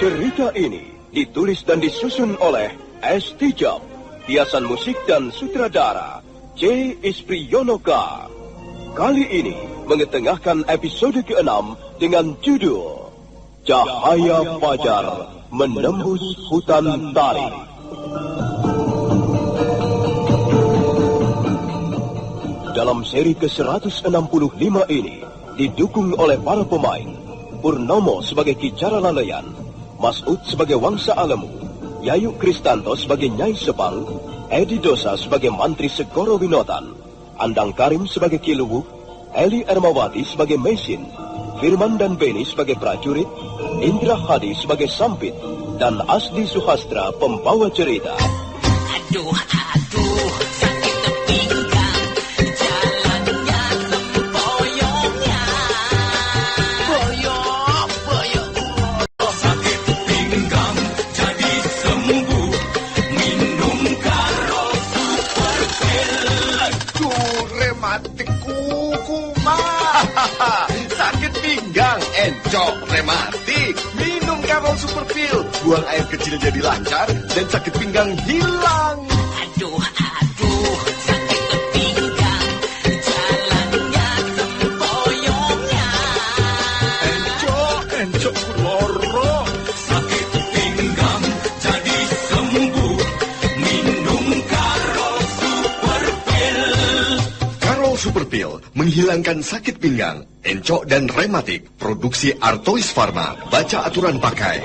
Cerita ini ditulis dan disusun oleh S. Tijab, hiasan musik dan sutradara C. Ispriyonoka. Kali ini mengetengahkan episode ke-6 dengan judul Cahaya Fajar Menembus Hutan Tarik. Dalam seri ke-165 ini didukung oleh para pemain Purnomo sebagai Ki Jara Laleyan, Mas'ud sebagai Wangsa Alemu, Yayu Kristanto sebagai Nyai Sepang, Edi Dosa sebagai Mantri Segoro Winotan, Andang Karim sebagai Ki Luwuk, Eli Ermawati sebagai Mesin, Firman dan Beni sebagai prajurit, Indra Hadi sebagai Sampit, dan Asdi Suhastra pembawa cerita. Aduh, sakit pinggang, jalannya sempoyongnya. Boyong. Sakit pinggang jadi sembuh, minum karo super pil. Aduh, rematik kuku mah. Sakit pinggang, encok, rematik. Minum Karol Super Pil. Buang air kecil jadi lancar dan sakit pinggang hilang. Aduh, sakit pinggang, jalannya sempoyongnya. Encok loro. Sakit pinggang jadi sembuh, minum Karol Super Pil. Karol Super Pil menghilangkan sakit pinggang, encok dan rematik. Produksi Artois Pharma. Baca aturan pakai.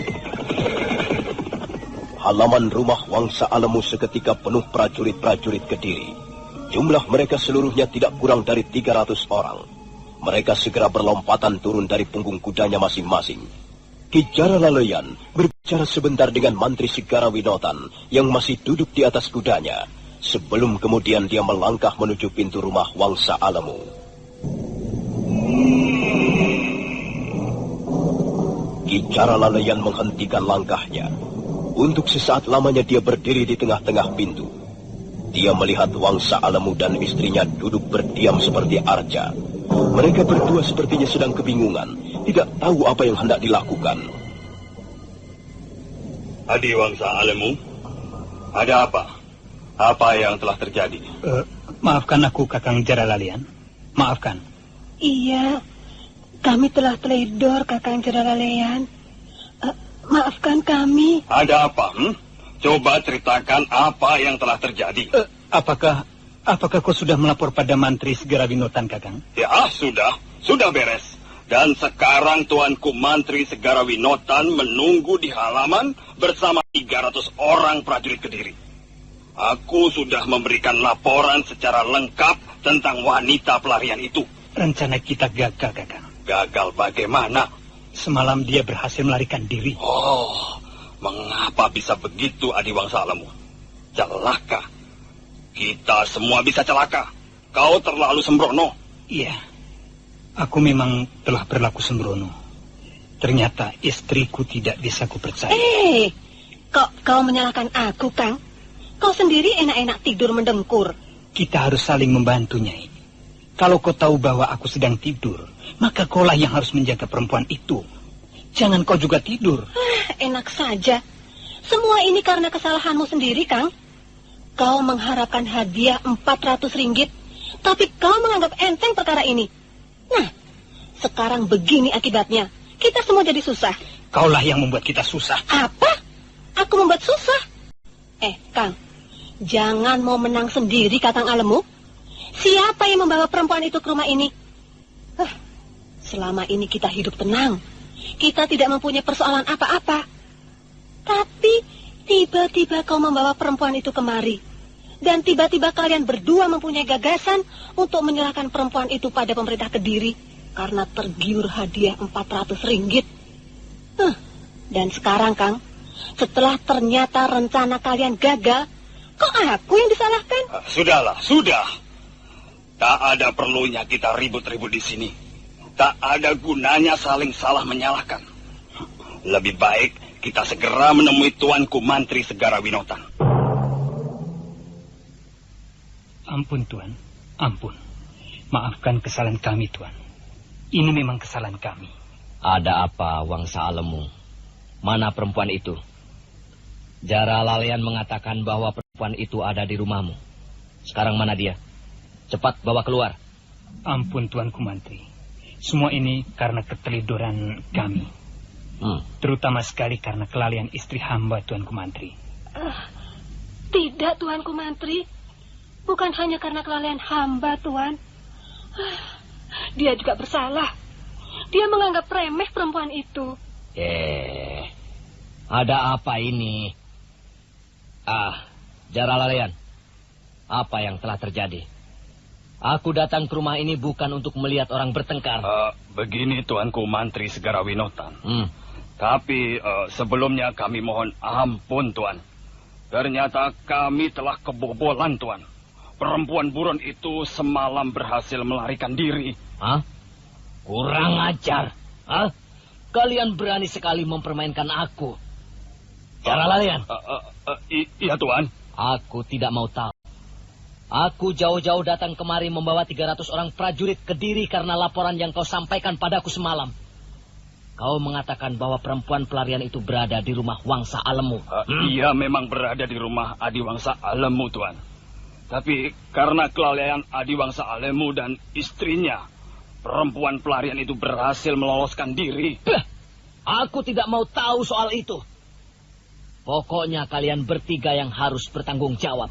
Halaman rumah Wangsa Alemu seketika penuh prajurit-prajurit Kediri. Jumlah mereka seluruhnya tidak kurang dari 300 orang. Mereka segera berlompatan turun dari punggung kudanya masing-masing. Ki Jara Laleyan berbicara sebentar dengan Mantri Segara Winotan yang masih duduk di atas kudanya, sebelum kemudian dia melangkah menuju pintu rumah Wangsa Alemu. Ki Jara Laleyan menghentikan langkahnya. Untuk sesaat lamanya dia berdiri di tengah-tengah pintu. Dia melihat Wangsa Alemu dan istrinya duduk berdiam seperti arca. Mereka berdua sepertinya sedang kebingungan, tidak tahu apa yang hendak dilakukan. Adi Wangsa Alemu, ada apa? Apa yang telah terjadi? Maafkan aku, Kakang Jara Laleyan. Maafkan. Iya, kami telah teledor, Kakang Jara Laleyan. Maafkan kami. Ada apa? Coba ceritakan apa yang telah terjadi. Apakah kau sudah melapor pada Mantri Segara Winotan, Kakang? Ya, sudah beres. Dan sekarang Tuanku Mantri Segara Winotan menunggu di halaman bersama 300 orang prajurit Kediri. Aku sudah memberikan laporan secara lengkap tentang wanita pelarian itu. Rencana kita gagal, Kakang. Gagal bagaimana? Semalam dia berhasil melarikan diri. Oh, mengapa bisa begitu, Adi Wangsa Alemu? Celaka. Kita semua bisa celaka. Kau terlalu sembrono. Iya, aku memang telah berlaku sembrono. Ternyata istriku tidak bisa kupercaya. Kok kau menyalahkan aku, Kang? Kau sendiri enak-enak tidur mendengkur. Kita harus saling membantu, Nyai. Kalau kau tahu bahwa aku sedang tidur, maka kaulah yang harus menjaga perempuan itu. Jangan kau juga tidur. Enak saja. Semua ini karena kesalahanmu sendiri, Kang. Kau mengharapkan hadiah 400 ringgit, tapi kau menganggap enteng perkara ini. Nah, sekarang begini akibatnya. Kita semua jadi susah. Kaulah yang membuat kita susah. Apa? Aku membuat susah? Kang, jangan mau menang sendiri, Kakang Alemu. Siapa yang membawa perempuan itu ke rumah ini? Selama ini kita hidup tenang. Kita tidak mempunyai persoalan apa-apa. Tapi tiba-tiba kau membawa perempuan itu kemari. Dan tiba-tiba kalian berdua mempunyai gagasan untuk menyerahkan perempuan itu pada pemerintah Kediri karena tergiur hadiah 400 ringgit. Dan sekarang, Kang, setelah ternyata rencana kalian gagal, kok aku yang disalahkan? Sudah. Tak ada perlunya kita ribut-ribut di sini. Tak ada gunanya saling salah menyalahkan. Lebih baik kita segera menemui Tuanku Mantri Segara Winotan. Ampun, Tuan. Ampun. Maafkan kesalahan kami, Tuan. Ini memang kesalahan kami. Ada apa, Wangsa Alemu? Mana perempuan itu? Jara Lalean mengatakan bahwa perempuan itu ada di rumahmu. Sekarang mana dia? Cepat bawa keluar. Ampun Tuanku Mantri. Semua ini karena ketelidoran kami. Terutama sekali karena kelalaian istri hamba Tuanku Mantri. Tidak Tuanku Mantri. Bukan hanya karena kelalaian hamba Tuan. Dia juga bersalah. Dia menganggap remeh perempuan itu. Ada apa ini? Jara Lalean, apa yang telah terjadi? Aku datang ke rumah ini bukan untuk melihat orang bertengkar. Begini Tuanku Mantri Segarawinotan. Tapi sebelumnya kami mohon ampun Tuan. Ternyata kami telah kebobolan Tuan. Perempuan buron itu semalam berhasil melarikan diri. Kurang ajar. Kalian berani sekali mempermainkan aku. Jara Lalean. Iya Tuan. Aku tidak mau tahu. Aku jauh-jauh datang kemari membawa 300 orang prajurit Kediri karena laporan yang kau sampaikan padaku semalam. Kau mengatakan bahwa perempuan pelarian itu berada di rumah Wangsa Alemu. Iya memang berada di rumah Adiwangsa Alemu Tuan. Tapi karena kelalaian Adiwangsa Alemu dan istrinya, perempuan pelarian itu berhasil meloloskan diri. Aku tidak mau tahu soal itu. Pokoknya kalian bertiga yang harus bertanggung jawab.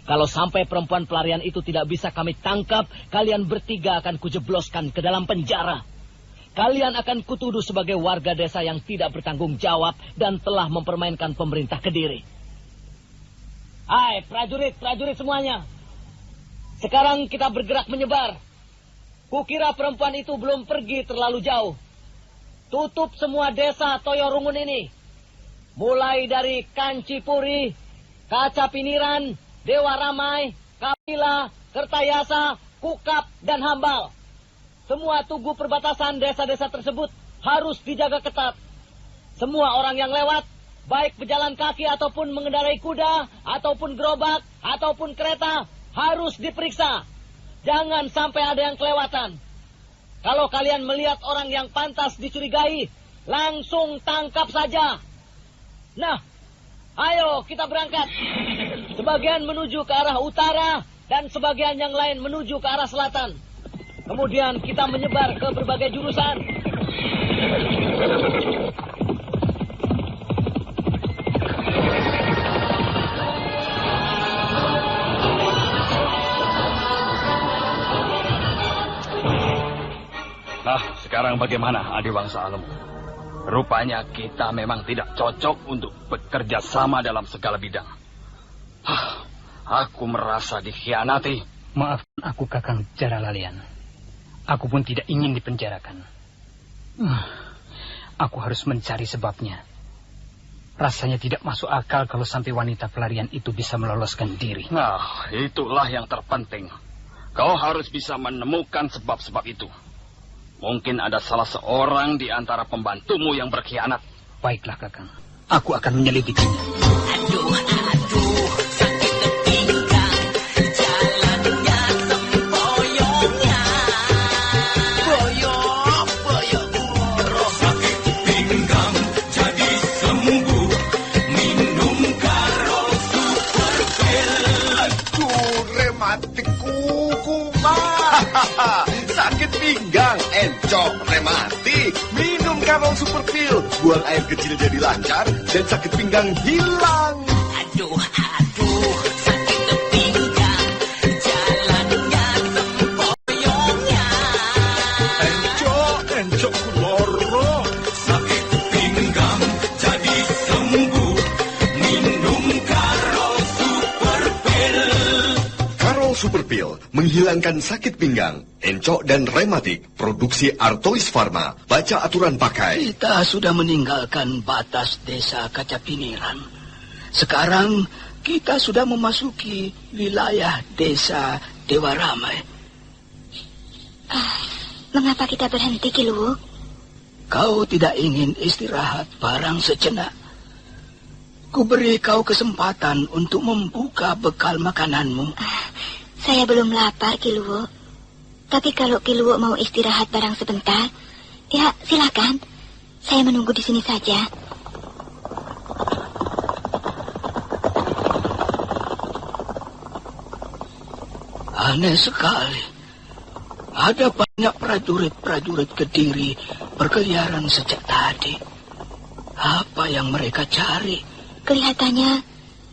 Kalau sampai perempuan pelarian itu tidak bisa kami tangkap, kalian bertiga akan kujebloskan ke dalam penjara. Kalian akan kutuduh sebagai warga desa yang tidak bertanggung jawab dan telah mempermainkan pemerintah Kediri. Hai, prajurit semuanya. Sekarang kita bergerak menyebar. Kukira perempuan itu belum pergi terlalu jauh. Tutup semua desa Toyorungun ini. Mulai dari Kancipuri, Kacapiniran, Dewa Ramai, Kapila, Kertayasa, Kukap, dan Hambal. Semua tugu perbatasan desa-desa tersebut harus dijaga ketat. Semua orang yang lewat, baik berjalan kaki ataupun mengendarai kuda, ataupun gerobak, ataupun kereta, harus diperiksa. Jangan sampai ada yang kelewatan. Kalau kalian melihat orang yang pantas dicurigai, langsung tangkap saja. Nah, ayo kita berangkat. Sebagian menuju ke arah utara dan sebagian yang lain menuju ke arah selatan. Kemudian kita menyebar ke berbagai jurusan. Nah, sekarang bagaimana Adiwangsa Alemu? Rupanya kita memang tidak cocok untuk bekerja sama dalam segala bidang. Aku merasa dikhianati. Maafkan aku Kakang Jara Lalean. Aku pun tidak ingin dipenjarakan. Aku harus mencari sebabnya. Rasanya tidak masuk akal kalau sampai wanita pelarian itu bisa meloloskan diri. Nah, itulah yang terpenting. Kau harus bisa menemukan sebab-sebab itu. Mungkin ada salah seorang di antara pembantumu yang berkhianat. Baiklah, Kakang. Aku akan menyelidikinya. Aduh, sakit pinggang, jalannya sempoyongnya. Boyok, sakit pinggang jadi sembuh, minum Karo Super Pill. Aduh, rematik kumat. Sakit pinggang, encok, rematik. Minum Karo Super Pill. Buang air kecil jadi lancar dan sakit pinggang hilang. Aduh, sakit pinggang, jalannya sempoyongnya. Encok kudoro. Sakit pinggang jadi sembuh, minum Karo Super Pill. Karo Super Pill menghilangkan sakit pinggang, encok dan rematik. Produksi Artois Pharma. Baca aturan pakai. Kita sudah meninggalkan batas desa Kacapiniran. Sekarang kita sudah memasuki wilayah desa Dewa Ramai. Mengapa kita berhenti, Kiluwu? Kau tidak ingin istirahat barang sejenak. Kuberi kau kesempatan untuk membuka bekal makananmu. Saya belum lapar, Kiluwu. Tapi kalau Kiluwu mau istirahat barang sebentar, ya silakan. Saya menunggu di sini saja. Aneh sekali. Ada banyak prajurit-prajurit Kediri berkeliaran sejak tadi. Apa yang mereka cari? Kelihatannya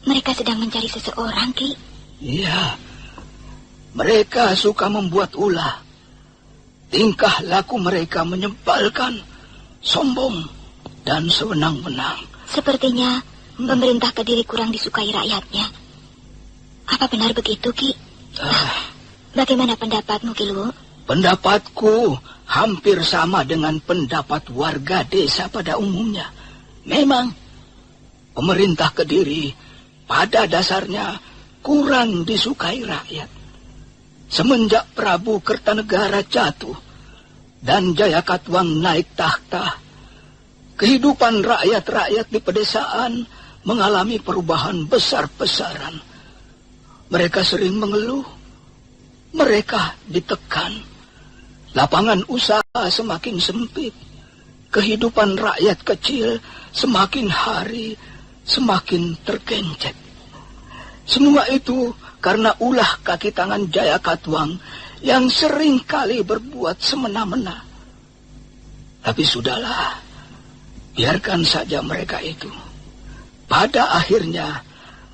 mereka sedang mencari seseorang, Ki. Iya. Mereka suka membuat ulah. Tingkah laku mereka menyebalkan, sombong, dan sewenang-wenang. Sepertinya pemerintah Kediri kurang disukai rakyatnya. Apa benar begitu, Ki? Bagaimana pendapatmu, Ki Luwu? Pendapatku hampir sama dengan pendapat warga desa pada umumnya. Memang pemerintah Kediri pada dasarnya kurang disukai rakyat. Semenjak Prabu Kertanegara jatuh dan Jayakatwang naik tahta, kehidupan rakyat-rakyat di pedesaan mengalami perubahan besar-besaran. Mereka sering mengeluh, mereka ditekan. Lapangan usaha semakin sempit, kehidupan rakyat kecil semakin hari semakin tergencet. Semua itu karena ulah kaki tangan Jayakatwang yang sering kali berbuat semena-mena. Tapi sudahlah, biarkan saja mereka itu. Pada akhirnya,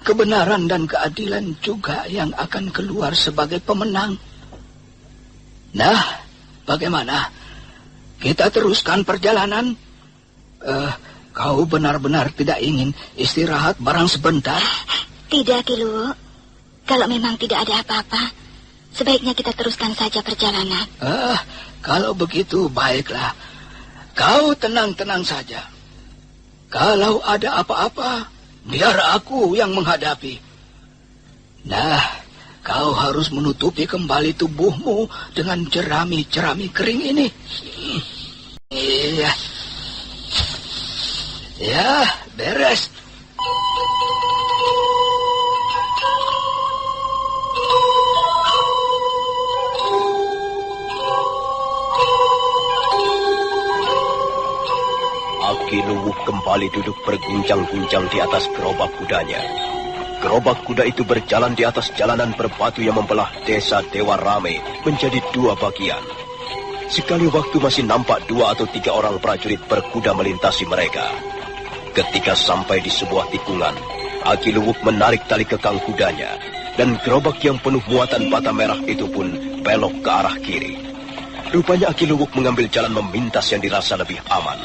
kebenaran dan keadilan juga yang akan keluar sebagai pemenang. Nah, bagaimana? Kita teruskan perjalanan? Kau benar-benar tidak ingin istirahat barang sebentar? Tidak, Ki Luwu. Kalau memang tidak ada apa-apa, sebaiknya kita teruskan saja perjalanan. Kalau begitu baiklah. Kau tenang-tenang saja. Kalau ada apa-apa, biar aku yang menghadapi. Nah, kau harus menutupi kembali tubuhmu dengan jerami-jerami kering ini. Iya. Ya, beres. Aki Luwu kembali duduk berguncang-guncang di atas gerobak kudanya. Gerobak kuda itu berjalan di atas jalanan berbatu yang membelah desa Dewa Rame menjadi dua bagian. Sekali waktu masih nampak 2 atau 3 orang prajurit berkuda melintasi mereka. Ketika sampai di sebuah tikungan, Aki Luwu menarik tali kekang kudanya, dan gerobak yang penuh muatan bata merah itu pun belok ke arah kiri. Rupanya Aki Luwu mengambil jalan memintas yang dirasa lebih aman.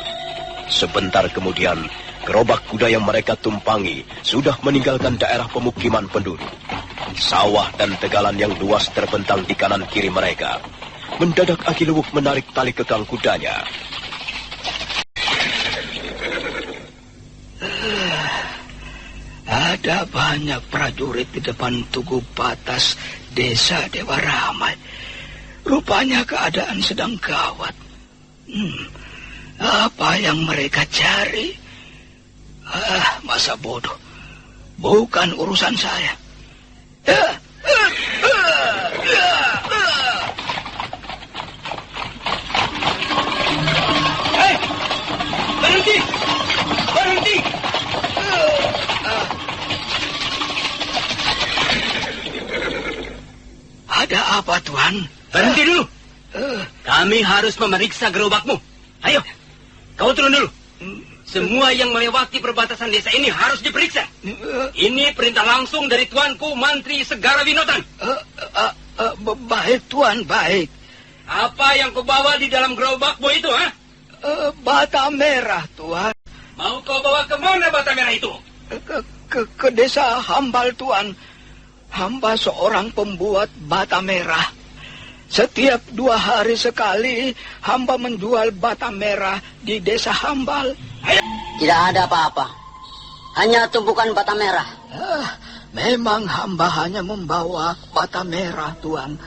Sebentar kemudian, gerobak kuda yang mereka tumpangi sudah meninggalkan daerah pemukiman penduduk. Sawah dan tegalan yang luas terbentang di kanan kiri mereka. Mendadak Aki Luwu menarik tali kekang kudanya. Ada banyak prajurit di depan tugu batas desa Dewa Ramai. Rupanya keadaan sedang gawat. Apa yang mereka cari? Masa bodoh. Bukan urusan saya. Hei! Berhenti! Berhenti! Ada apa, Tuan? Berhenti dulu. Kami harus memeriksa gerobakmu. Ayo, kau turun dulu. Semua yang melewati perbatasan desa ini harus diperiksa. Ini perintah langsung dari Tuanku Mantri Segara Winotan. Baik, Tuan, baik. Apa yang kau bawa di dalam gerobakmu itu, ha? Bata merah, Tuan. Mau kau bawa ke mana bata merah itu? Ke desa Hambal, Tuan. Hamba seorang pembuat bata merah. Setiap 2 hari sekali, hamba menjual bata merah di desa Hambal. Tidak ada apa-apa. Hanya tumpukan bata merah. Memang hamba hanya membawa bata merah, Tuan.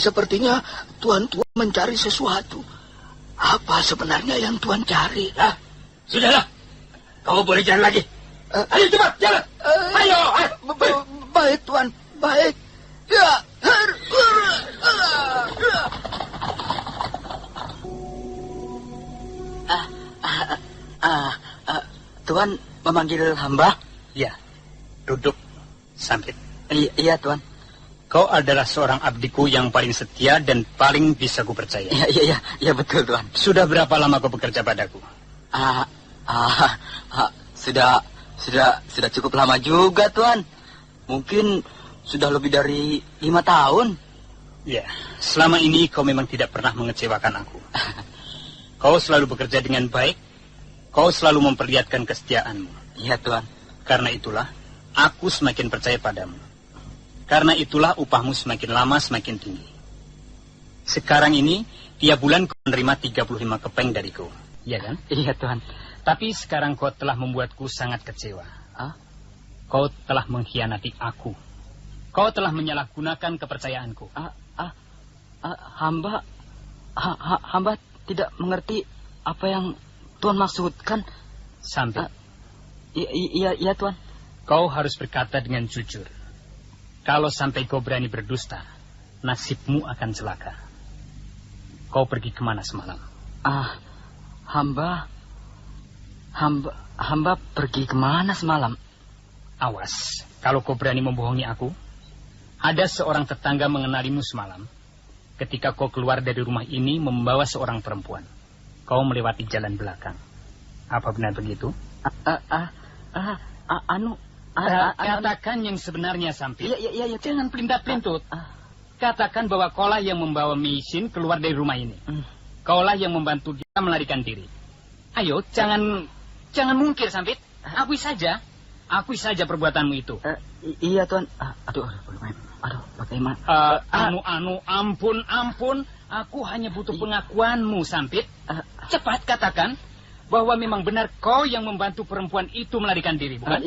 Sepertinya Tuan-Tuan mencari sesuatu. Apa sebenarnya yang Tuan cari? Sudahlah. Kau boleh jalan lagi. Ayo cepat, jalan. Ayo. Baik, Tuan. Baik. Ya. Tuan memanggil hamba? Ya, duduk, Sambit. Iya, Tuan. Kau adalah seorang abdiku yang paling setia dan paling bisa kupercaya. Iya betul Tuan. Sudah berapa lama kau bekerja padaku? Sudah cukup lama juga Tuan. Mungkin sudah lebih dari 5 tahun. Ya, selama ini kau memang tidak pernah mengecewakan aku. Kau selalu bekerja dengan baik. Kau selalu memperlihatkan kesetiaanmu. Iya Tuan. Karena itulah aku semakin percaya padamu. Karena itulah upahmu semakin lama semakin tinggi. Sekarang ini, tiap bulan kau menerima 35 kepeng dariku. Iya kan? Iya Tuan. Tapi sekarang kau telah membuatku sangat kecewa. Kau telah mengkhianati aku. Kau telah menyalahgunakan kepercayaanku. Hamba tidak mengerti apa yang Tuan maksudkan. Sampai. Iya Tuan. Kau harus berkata dengan jujur. Kalau sampai kau berani berdusta, nasibmu akan celaka. Kau pergi kemana semalam? Hamba pergi kemana semalam? Awas, kalau kau berani membohongi aku. Ada seorang tetangga mengenalimu semalam. Ketika kau keluar dari rumah ini membawa seorang perempuan. Kau melewati jalan belakang. Apa benar begitu? Katakan yang sebenarnya, Sampit. Iya. Jangan pelintat-pelintut. Katakan bahwa kaulah yang membawa Meisin keluar dari rumah ini. Kaulah yang membantu dia melarikan diri. Ayo, jangan mungkir, Sampit. Akui saja perbuatanmu itu. Iya, Tuan. Aduh, bagaimana? Ampun. Aku hanya butuh pengakuanmu, Sampit. Cepat katakan bahwa memang benar kau yang membantu perempuan itu melarikan diri, bukan?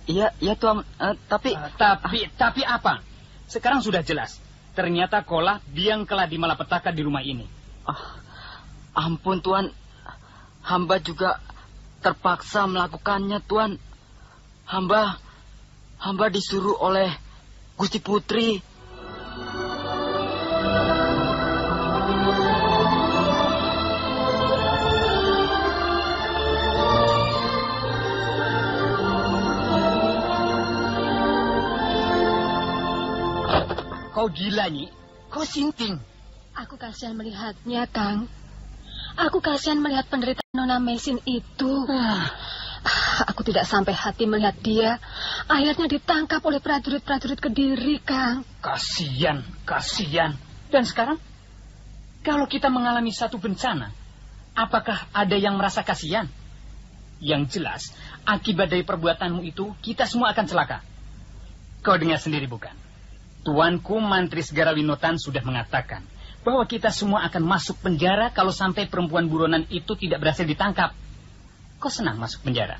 Iya Tuan. Tapi apa? Sekarang sudah jelas. Ternyata kaulah biang keladi malapetaka di rumah ini. Ampun Tuan. Hamba juga terpaksa melakukannya, Tuan. Hamba disuruh oleh Gusti Putri. Kau gila, Nyi. Kau sinting. Aku kasihan melihatnya, Kang. Aku kasihan melihat penderitaan Nona Meisin itu. Aku tidak sampai hati melihat dia akhirnya ditangkap oleh prajurit-prajurit Kediri, Kang. Kasihan. Dan sekarang, kalau kita mengalami satu bencana, apakah ada yang merasa kasihan? Yang jelas, akibat dari perbuatanmu itu, kita semua akan celaka. Kau dengar sendiri, bukan? Tuanku Mantri Segarawinotan sudah mengatakan bahwa kita semua akan masuk penjara kalau sampai perempuan buronan itu tidak berhasil ditangkap. Kau senang masuk penjara?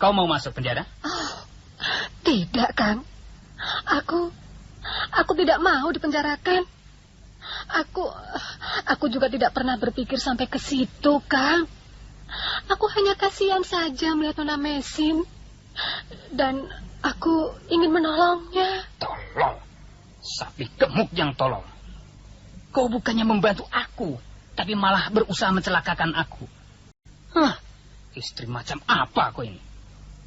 Kau mau masuk penjara? Tidak, Kang. Aku tidak mau dipenjarakan. Aku juga tidak pernah berpikir sampai ke situ, Kang. Aku hanya kasihan saja melihat Nona Meisin. Dan aku ingin menolongnya. Tolong? Sapi gemuk yang tolong. Kau bukannya membantu aku, tapi malah berusaha mencelakakan aku. Istri macam apa kau ini?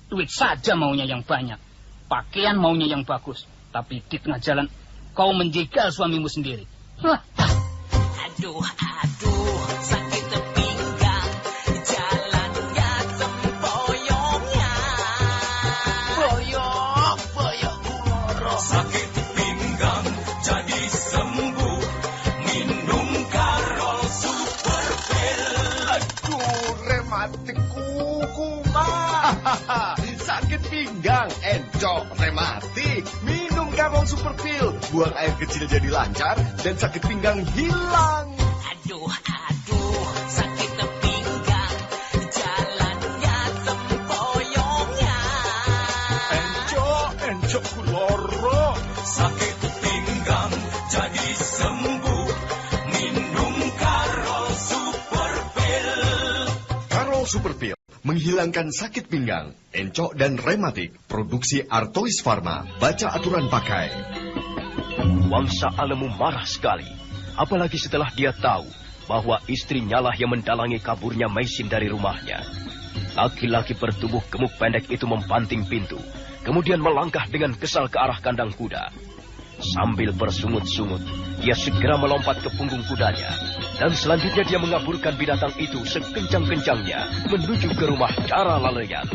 Duit saja maunya yang banyak. Pakaian maunya yang bagus. Tapi di tengah jalan kau menjegal suamimu sendiri. Aduh, sakit pinggang. Jalannya sempoyongnya. Boyok uloro. Sakit pinggang jadi sembuh. Minum Karol Super Pill. Aduh, rematik kuku mah. Sakit pinggang, encok, rematik. Minum Karol Super Pill. Buang air kecil jadi lancar dan sakit pinggang hilang. Aduh, sakit pinggang. Jalannya sempoyongnya. Encok kuloro. Sakit pinggang jadi sembuh. Minum Karol Super Pill. Karol Super Pill menghilangkan sakit pinggang, encok dan rematik. Produksi Artois Pharma. Baca aturan pakai. Wangsa Alemu marah sekali, apalagi setelah dia tahu bahwa istrinya lah yang mendalangi kaburnya Meisin dari rumahnya. Laki-laki bertubuh gemuk pendek itu membanting pintu kemudian melangkah dengan kesal ke arah kandang kuda. Sambil bersungut-sungut, dia segera melompat ke punggung kudanya. Dan selanjutnya dia mengaburkan binatang itu sekencang-kencangnya menuju ke rumah Cara Laleyan.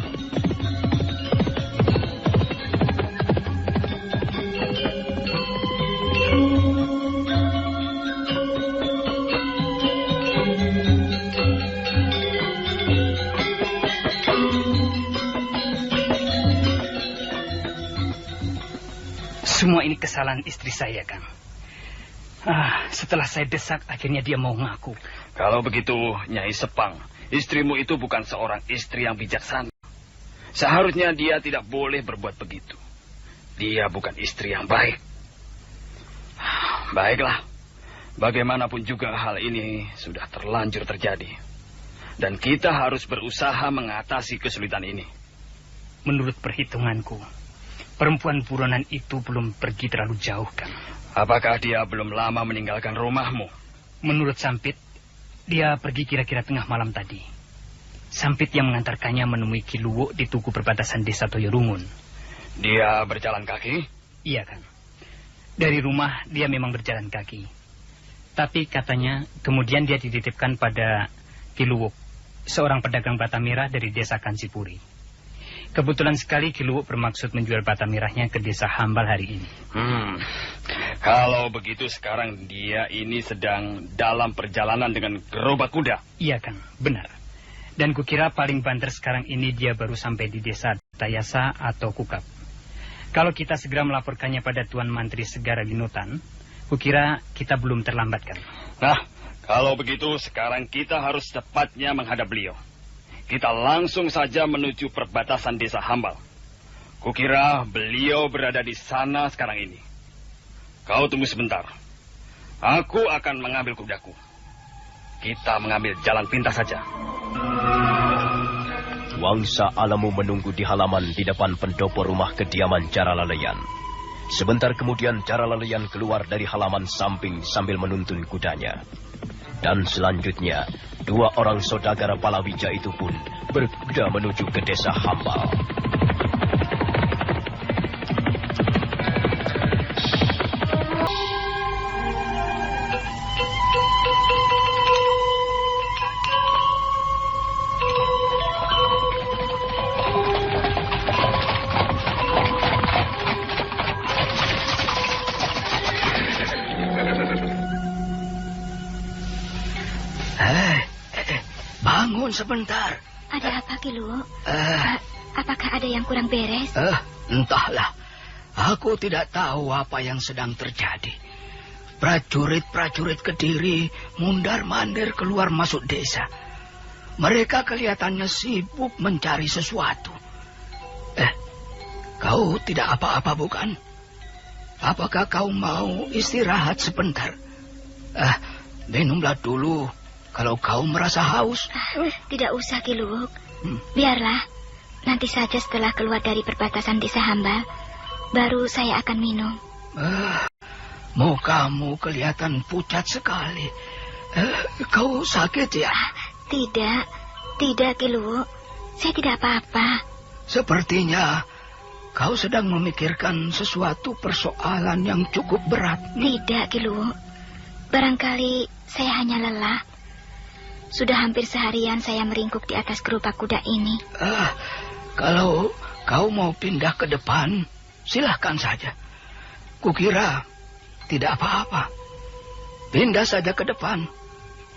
Semua ini kesalahan istri saya, Kang. Setelah saya desak, akhirnya dia mau ngaku. Kalau begitu, Nyai Sepang, istrimu itu bukan seorang istri yang bijaksana. Seharusnya dia tidak boleh berbuat begitu. Dia bukan istri yang baik. Baiklah, bagaimanapun juga hal ini sudah terlanjur terjadi. Dan kita harus berusaha mengatasi kesulitan ini. Menurut perhitunganku, perempuan buronan itu belum pergi terlalu jauh, Kang. Apakah dia belum lama meninggalkan rumahmu? Menurut Sampit, dia pergi kira-kira tengah malam tadi. Sampit yang mengantarkannya menemui Ki Luwo di tugu perbatasan desa Toyorungun. Dia berjalan kaki? Iya, Kang. Dari rumah dia memang berjalan kaki. Tapi katanya kemudian dia dititipkan pada Ki Luwo, seorang pedagang bata merah dari desa Kansipuri. Kebetulan sekali Ki Luwo bermaksud menjual bata merahnya ke desa Hambal hari ini. Kalau begitu sekarang dia ini sedang dalam perjalanan dengan gerobak kuda. Iya, Kang, benar. Dan kukira paling banter sekarang ini dia baru sampai di desa Tayasa atau Kukap. Kalau kita segera melaporkannya pada Tuan Mantri Segara Winotan, kukira kita belum terlambat, Kang. Nah, kalau begitu sekarang kita harus cepatnya menghadap beliau. Kita langsung saja menuju perbatasan desa Hambal. Kukira beliau berada di sana sekarang ini. Kau tunggu sebentar. Aku akan mengambil kudaku. Kita mengambil jalan pintas saja. Wangsa Alamu menunggu di halaman di depan pendopo rumah kediaman Cara Laleyan. Sebentar kemudian Cara Laleyan keluar dari halaman samping sambil menuntun kudanya. Dan selanjutnya, 2 orang saudagar Palawija itu pun berkuda menuju ke desa Hambal. Bangun sebentar. Ada apa, Ki Luwo? Apakah ada yang kurang beres? Entahlah. Aku tidak tahu apa yang sedang terjadi. Prajurit-prajurit Kediri mundar-mandir keluar masuk desa. Mereka kelihatannya sibuk mencari sesuatu. Kau tidak apa-apa bukan? Apakah kau mau istirahat sebentar? Minumlah dulu. Kalau kau merasa haus. Tidak usah, Ki Luwo. Biarlah. Nanti saja setelah keluar dari perbatasan desa Hambal, baru saya akan minum. Mukamu kelihatan pucat sekali. Kau sakit ya? Tidak, Ki Luwo. Saya tidak apa-apa. Sepertinya kau sedang memikirkan sesuatu persoalan yang cukup berat. Tidak, Ki Luwo. Barangkali saya hanya lelah. Sudah hampir seharian saya meringkuk di atas gerobak kuda ini. Kalau kau mau pindah ke depan, silahkan saja. Kukira tidak apa-apa. Pindah saja ke depan.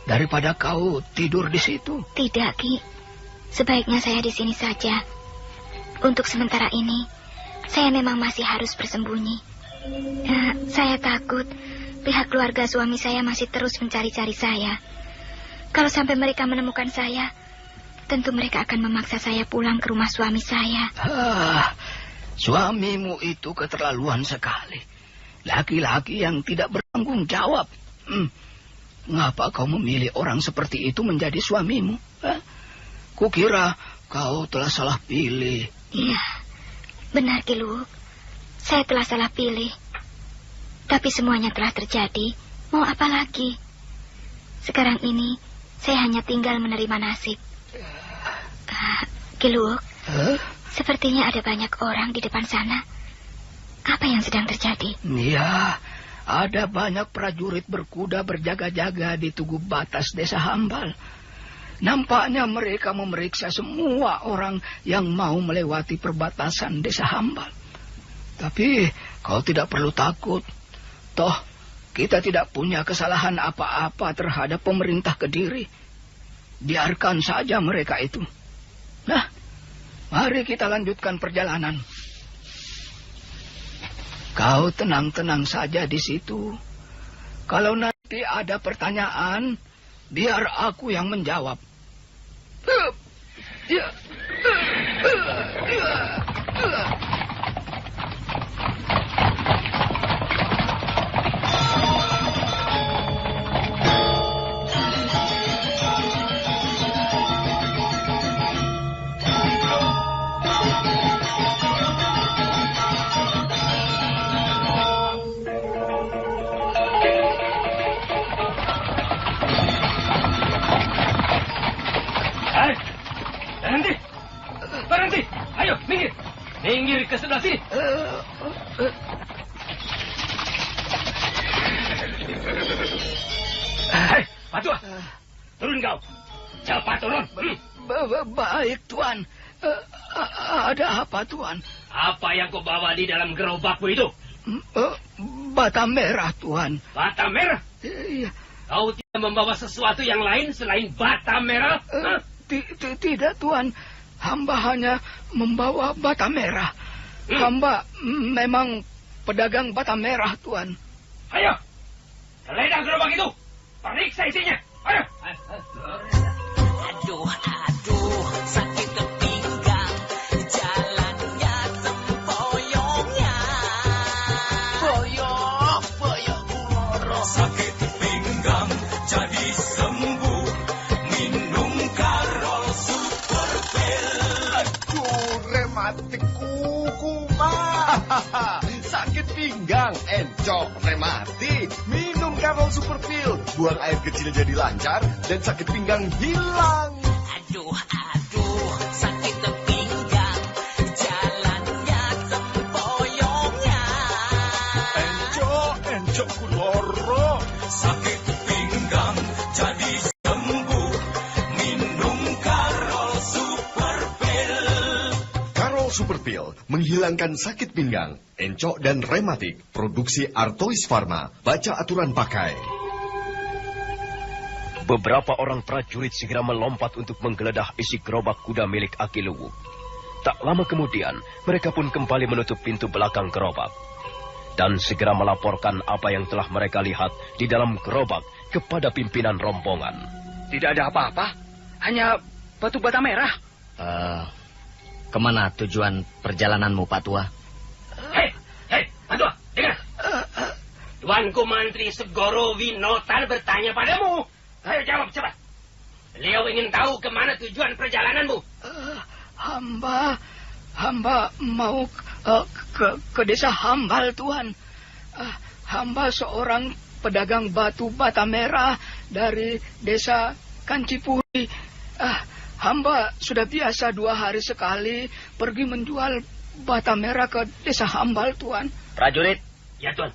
Daripada kau tidur di situ. Tidak, Ki. Sebaiknya saya di sini saja. Untuk sementara ini, saya memang masih harus bersembunyi. Saya takut pihak keluarga suami saya masih terus mencari-cari saya. Kalau sampai mereka menemukan saya, tentu mereka akan memaksa saya pulang ke rumah suami saya. Suamimu itu keterlaluan sekali. Laki-laki yang tidak bertanggung jawab. Mengapa kau memilih orang seperti itu menjadi suamimu? Kukira kau telah salah pilih. Iya, benar, Ki Luwo. Saya telah salah pilih. Tapi semuanya telah terjadi. Mau apa lagi? Sekarang ini saya hanya tinggal menerima nasib. Ki Luwo, Sepertinya ada banyak orang di depan sana. Apa yang sedang terjadi? Ya, ada banyak prajurit berkuda berjaga-jaga di tugu batas desa Hambal. Nampaknya mereka memeriksa semua orang yang mau melewati perbatasan desa Hambal. Tapi kau tidak perlu takut. Toh, kita tidak punya kesalahan apa-apa terhadap pemerintah Kediri. Biarkan saja mereka itu. Nah, mari kita lanjutkan perjalanan. Kau tenang-tenang saja di situ. Kalau nanti ada pertanyaan, biar aku yang menjawab. Berhenti! Ayo, minggir! Minggir ke sebelah sini! Hei, Patua! Turun kau! Cepat turun! Baik, Tuan. Ada apa, Tuan? Apa yang kau bawa di dalam gerobakmu itu? Bata merah, Tuan. Bata merah? Iya. Kau tidak membawa sesuatu yang lain selain bata merah? Tidak, Tuan. Hamba hanya membawa bata merah. Hamba memang pedagang bata merah, Tuan. Ayo, geledah gerobak itu. Periksa isinya. Ayo. Aduh, sakit pinggang. Jalannya sempoyongnya. Boyok kuloro. Sakit pinggang jadi sembuh. Minum Karol Super Pil. Aduh, rematik kuku mah. Sakit pinggang, encok, rematik. Minum Karol Super Pil. Buang air kecil jadi lancar dan sakit pinggang hilang. Aduh, sakit pinggang. Jalannya sempoyongnya. Encok kuloro. Sakit pinggang jadi sembuh. Minum Karol Super Pil. Karol Super Pil menghilangkan sakit pinggang, encok dan rematik. Produksi Artois Pharma. Baca aturan pakai. Beberapa orang prajurit segera melompat untuk menggeledah isi gerobak kuda milik Aki Luwuk. Tak lama kemudian, mereka pun kembali menutup pintu belakang gerobak. Dan segera melaporkan apa yang telah mereka lihat di dalam gerobak kepada pimpinan rombongan. Tidak ada apa-apa. Hanya batu bata merah. Kemana tujuan perjalananmu, Pak Tua? Hei, Pak Tua, dengar. Tuanku Mantri Segoro Winotan bertanya padamu. Ayo jawab cepat. Beliau ingin tahu kemana tujuan perjalananmu. Hamba mau ke desa Hambal, Tuan. Hamba seorang pedagang batu bata merah dari desa Kancipuri. Hamba sudah biasa 2 hari sekali pergi menjual bata merah ke desa Hambal, Tuan. Prajurit. Ya, Tuan.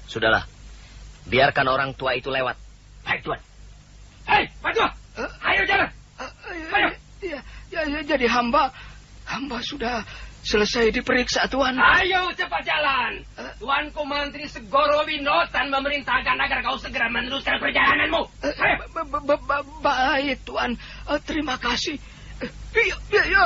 Sudahlah. Biarkan orang tua itu lewat. Baik, Tuan. Hei, Pak Tua. Ayo jalan. Ayo. Ya, jadi hamba sudah selesai diperiksa, Tuan. Ayo cepat jalan. Tuanku Mantri Segoro Winotan memerintahkan agar kau segera meneruskan perjalananmu. Ayo. Baik, Tuan. Terima kasih. Iya.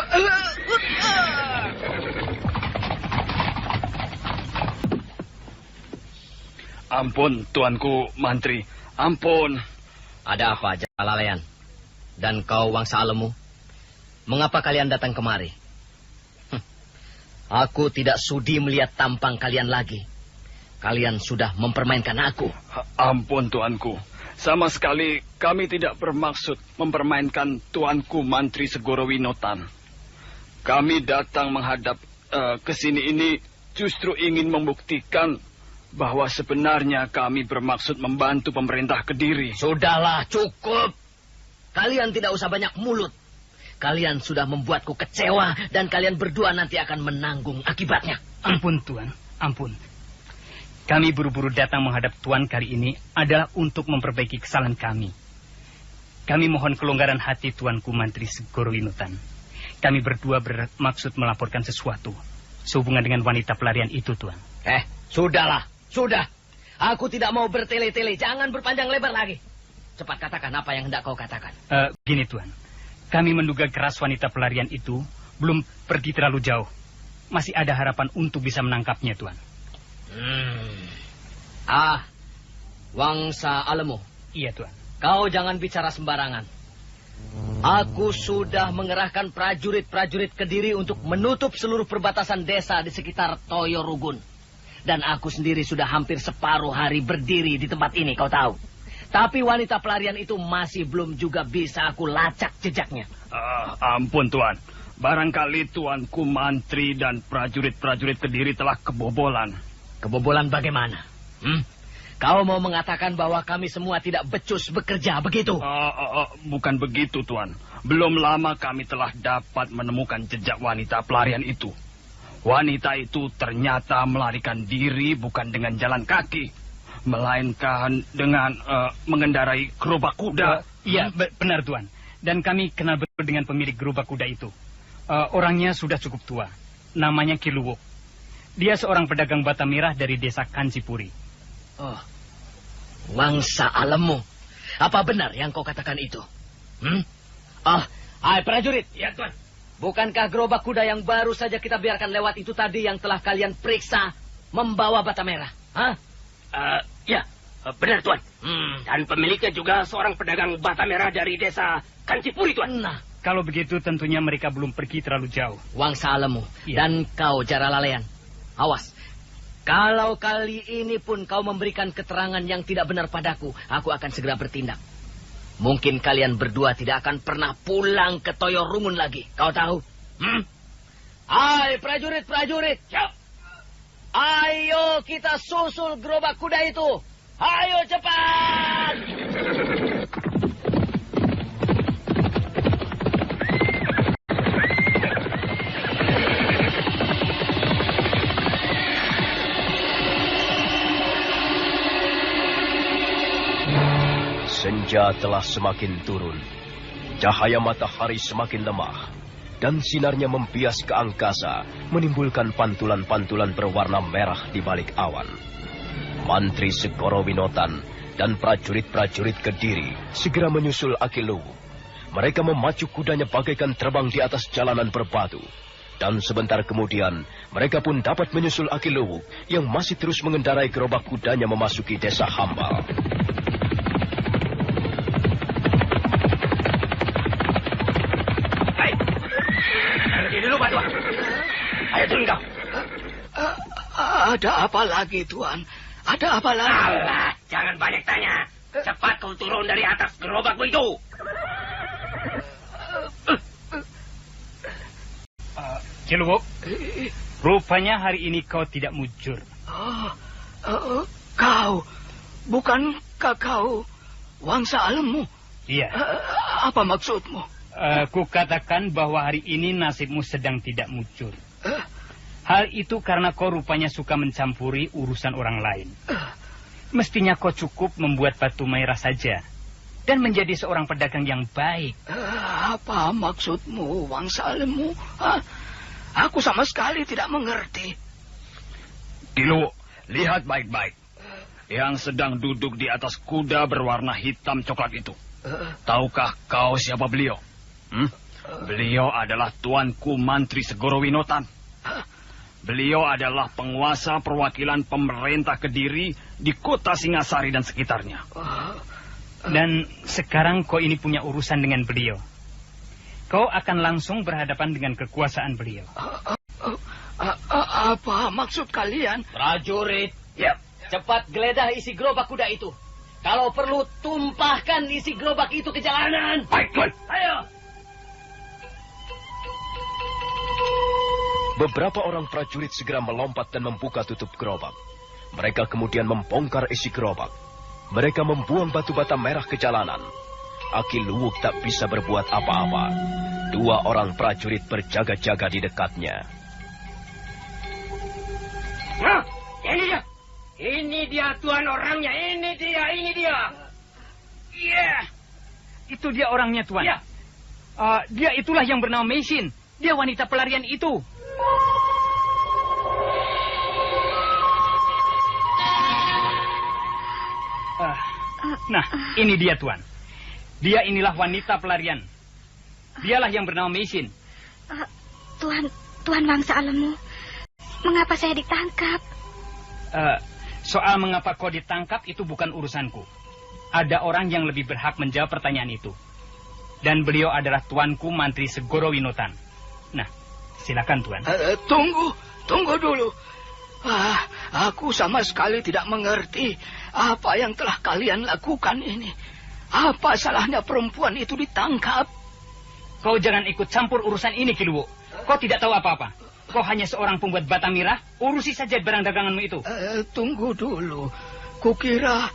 Ampun, Tuanku Mantri. Ampun. Ada apa, Jalalayan? Dan kau, Wangsa Alemu? Mengapa kalian datang kemari? Aku tidak sudi melihat tampang kalian lagi. Kalian sudah mempermainkan aku. Ampun, Tuanku. Sama sekali kami tidak bermaksud mempermainkan Tuanku Mantri Segoro Winotan. Kami datang menghadap ke sini ini justru ingin membuktikan bahwa sebenarnya kami bermaksud membantu pemerintah Kediri. Sudahlah, cukup. Kalian tidak usah banyak mulut. kalian sudah membuatku kecewa dan kalian berdua nanti akan menanggung akibatnya. Ampun, Tuan. Ampun. Kami buru-buru datang menghadap Tuan kali ini adalah untuk memperbaiki kesalahan kami. Kami mohon kelonggaran hati Tuanku Mantri Segoro Winotan. Kami berdua bermaksud melaporkan sesuatu sehubungan dengan wanita pelarian itu, Tuan. Sudahlah. Sudah. Aku tidak mau bertele-tele. Jangan berpanjang lebar lagi. Cepat katakan apa yang hendak kau katakan. Gini, Tuan. Kami menduga keras wanita pelarian itu belum pergi terlalu jauh. Masih ada harapan untuk bisa menangkapnya, Tuan. Wangsa Alemu. Iya, Tuan. Kau jangan bicara sembarangan. Aku sudah mengerahkan prajurit-prajurit Kediri untuk menutup seluruh perbatasan desa di sekitar Toyo Rugun. Dan aku sendiri sudah hampir separuh hari berdiri di tempat ini, kau tahu. Tapi wanita pelarian itu masih belum juga bisa aku lacak jejaknya. Ampun, Tuan. Barangkali Tuanku Mantri dan prajurit-prajurit Kediri telah kebobolan. Kebobolan bagaimana? Kau mau mengatakan bahwa kami semua tidak becus bekerja, begitu? Bukan begitu, Tuan. Belum lama kami telah dapat menemukan jejak wanita pelarian itu. Wanita itu ternyata melarikan diri bukan dengan jalan kaki, melainkan dengan mengendarai gerobak kuda. Iya, benar, Tuan. Dan kami kenal betul dengan pemilik gerobak kuda itu. Orangnya sudah cukup tua. Namanya Ki Luwuk. Dia seorang pedagang bata merah dari desa Kancipuri. Wangsa Alemu. Apa benar yang kau katakan itu? Prajurit. Ya, Tuan. Bukankah gerobak kuda yang baru saja kita biarkan lewat itu tadi yang telah kalian periksa membawa bata merah? Ya, benar, Tuan. Dan pemiliknya juga seorang pedagang bata merah dari desa Kancipuri, Tuan. Nah, kalau begitu tentunya mereka belum pergi terlalu jauh. Wangsa Alemu. Ya. Dan kau Jara Lalean. Awas. Kalau kali ini pun kau memberikan keterangan yang tidak benar padaku, aku akan segera bertindak. Mungkin kalian berdua tidak akan pernah pulang ke Toyo Rungun lagi. Kau tahu? Hai, prajurit-prajurit. Ayo kita susul gerobak kuda itu. Ayo cepat. Senja telah semakin turun. Cahaya matahari semakin lemah. Dan sinarnya membias ke angkasa, menimbulkan pantulan-pantulan berwarna merah di balik awan. Mantri Segoro Winotan dan prajurit-prajurit Kediri segera menyusul Aki Luwuk. Mereka memacu kudanya bagaikan terbang di atas jalanan berbatu. Dan sebentar kemudian, mereka pun dapat menyusul Aki Luwuk yang masih terus mengendarai gerobak kudanya memasuki desa Hambal. Ayo turun kau. Ada apa lagi, Tuan? Ada apa lagi? Alah, jangan banyak tanya. Cepat kau turun dari atas gerobakmu itu. Ki Luwuk, rupanya hari ini kau tidak mujur. Kau, bukankah kau Wangsa Alemu? Iya. Apa maksudmu? Kukatakan bahwa hari ini nasibmu sedang tidak mujur. Hal itu karena kau rupanya suka mencampuri urusan orang lain. Mestinya kau cukup membuat batu merah saja dan menjadi seorang pedagang yang baik. Apa maksudmu, Wangsa Alemu? Aku sama sekali tidak mengerti. Dulu, lihat baik-baik. Yang sedang duduk di atas kuda berwarna hitam coklat itu. Tahukah kau siapa beliau? Beliau adalah Tuanku Mantri Segoro Winotan. Beliau adalah penguasa perwakilan pemerintah Kediri di kota Singasari dan sekitarnya. Dan sekarang kau ini punya urusan dengan beliau. Kau akan langsung berhadapan dengan kekuasaan beliau. Apa maksud kalian? Prajurit, cepat geledah isi gerobak kuda itu. Kalau perlu, tumpahkan isi gerobak itu ke jalanan. Baik, Tuan. Ayo. Beberapa orang prajurit segera melompat dan membuka tutup gerobak. Mereka kemudian membongkar isi gerobak. Mereka membuang batu bata merah ke jalanan. Aki Luwuk tak bisa berbuat apa-apa. 2 orang prajurit berjaga-jaga di dekatnya. Nah, ini dia. Ini dia tuan orangnya. Ini dia. Iya. Itu dia orangnya, tuan. Ya. Dia itulah yang bernama Maisin. Dia wanita pelarian itu. Nah, ini dia, tuan. Dia inilah wanita pelarian. Dialah yang bernama Maisin. Tuan Wangsa Alemu, mengapa saya ditangkap? Soal mengapa kau ditangkap itu bukan urusanku. Ada orang yang lebih berhak menjawab pertanyaan itu. Dan beliau adalah tuanku Mantri Segoro Winotan. Nah, silakan, tuan. Tunggu dulu. Aku sama sekali tidak mengerti apa yang telah kalian lakukan ini. Apa salahnya perempuan itu ditangkap? Kau jangan ikut campur urusan ini, Kiluwo. Kau tidak tahu apa-apa. Kau hanya seorang pembuat bata mirah. Urusi saja barang daganganmu itu. Tunggu dulu. Kukira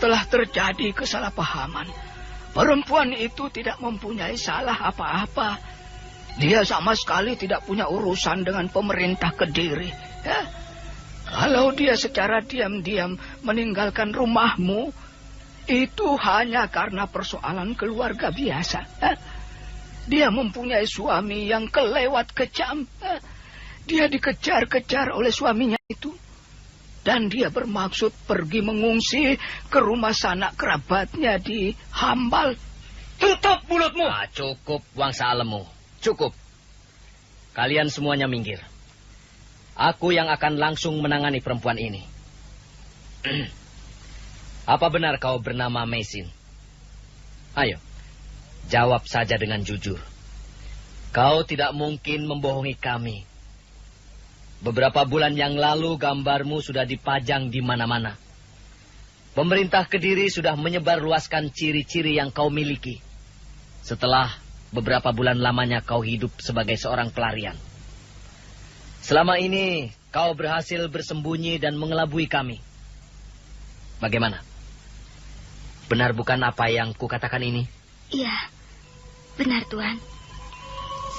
telah terjadi kesalahpahaman. Perempuan itu tidak mempunyai salah apa-apa. Dia sama sekali tidak punya urusan dengan pemerintah Kediri. Kalau dia secara diam-diam meninggalkan rumahmu, itu hanya karena persoalan keluarga biasa. Dia mempunyai suami yang kelewat kejam. Dia dikejar-kejar oleh suaminya itu. Dan dia bermaksud pergi mengungsi ke rumah sanak kerabatnya di Hambal. Tutup mulutmu! Cukup, Wangsa Alemu. Cukup. Kalian semuanya minggir. Aku yang akan langsung menangani perempuan ini. Apa benar kau bernama Maisin? Ayo, jawab saja dengan jujur. Kau tidak mungkin membohongi kami. Beberapa bulan yang lalu gambarmu sudah dipajang di mana-mana. Pemerintah Kediri sudah menyebarluaskan ciri-ciri yang kau miliki. Setelah beberapa bulan lamanya kau hidup sebagai seorang pelarian. Selama ini kau berhasil bersembunyi dan mengelabui kami. Bagaimana? Benar bukan apa yang kukatakan ini? Iya, benar, Tuan.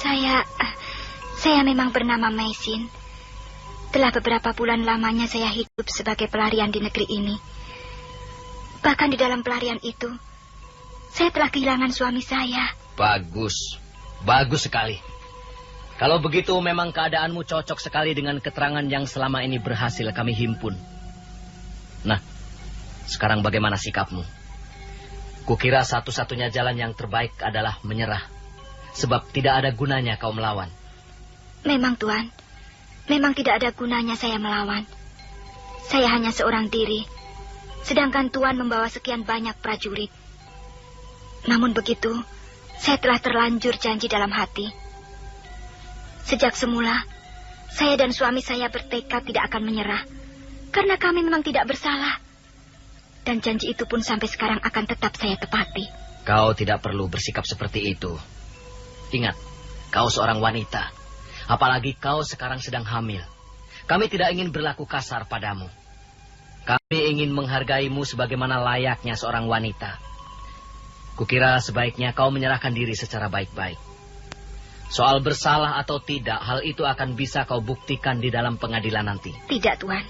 Saya memang bernama Maisin. Telah beberapa bulan lamanya saya hidup sebagai pelarian di negeri ini. Bahkan di dalam pelarian itu, saya telah kehilangan suami saya. Bagus. Bagus sekali. Kalau begitu memang keadaanmu cocok sekali dengan keterangan yang selama ini berhasil kami himpun. Nah, sekarang bagaimana sikapmu? Kukira satu-satunya jalan yang terbaik adalah menyerah. Sebab tidak ada gunanya kau melawan. Memang, Tuan. Memang tidak ada gunanya saya melawan. Saya hanya seorang diri. Sedangkan Tuan membawa sekian banyak prajurit. Namun begitu, saya telah terlanjur janji dalam hati. Sejak semula, saya dan suami saya bertekad tidak akan menyerah. Karena kami memang tidak bersalah. Dan janji itu pun sampai sekarang akan tetap saya tepati. Kau tidak perlu bersikap seperti itu. Ingat, kau seorang wanita. Apalagi kau sekarang sedang hamil. Kami tidak ingin berlaku kasar padamu. Kami ingin menghargaimu sebagaimana layaknya seorang wanita. Kukira sebaiknya kau menyerahkan diri secara baik-baik. Soal bersalah atau tidak, hal itu akan bisa kau buktikan di dalam pengadilan nanti. Tidak, Tuan.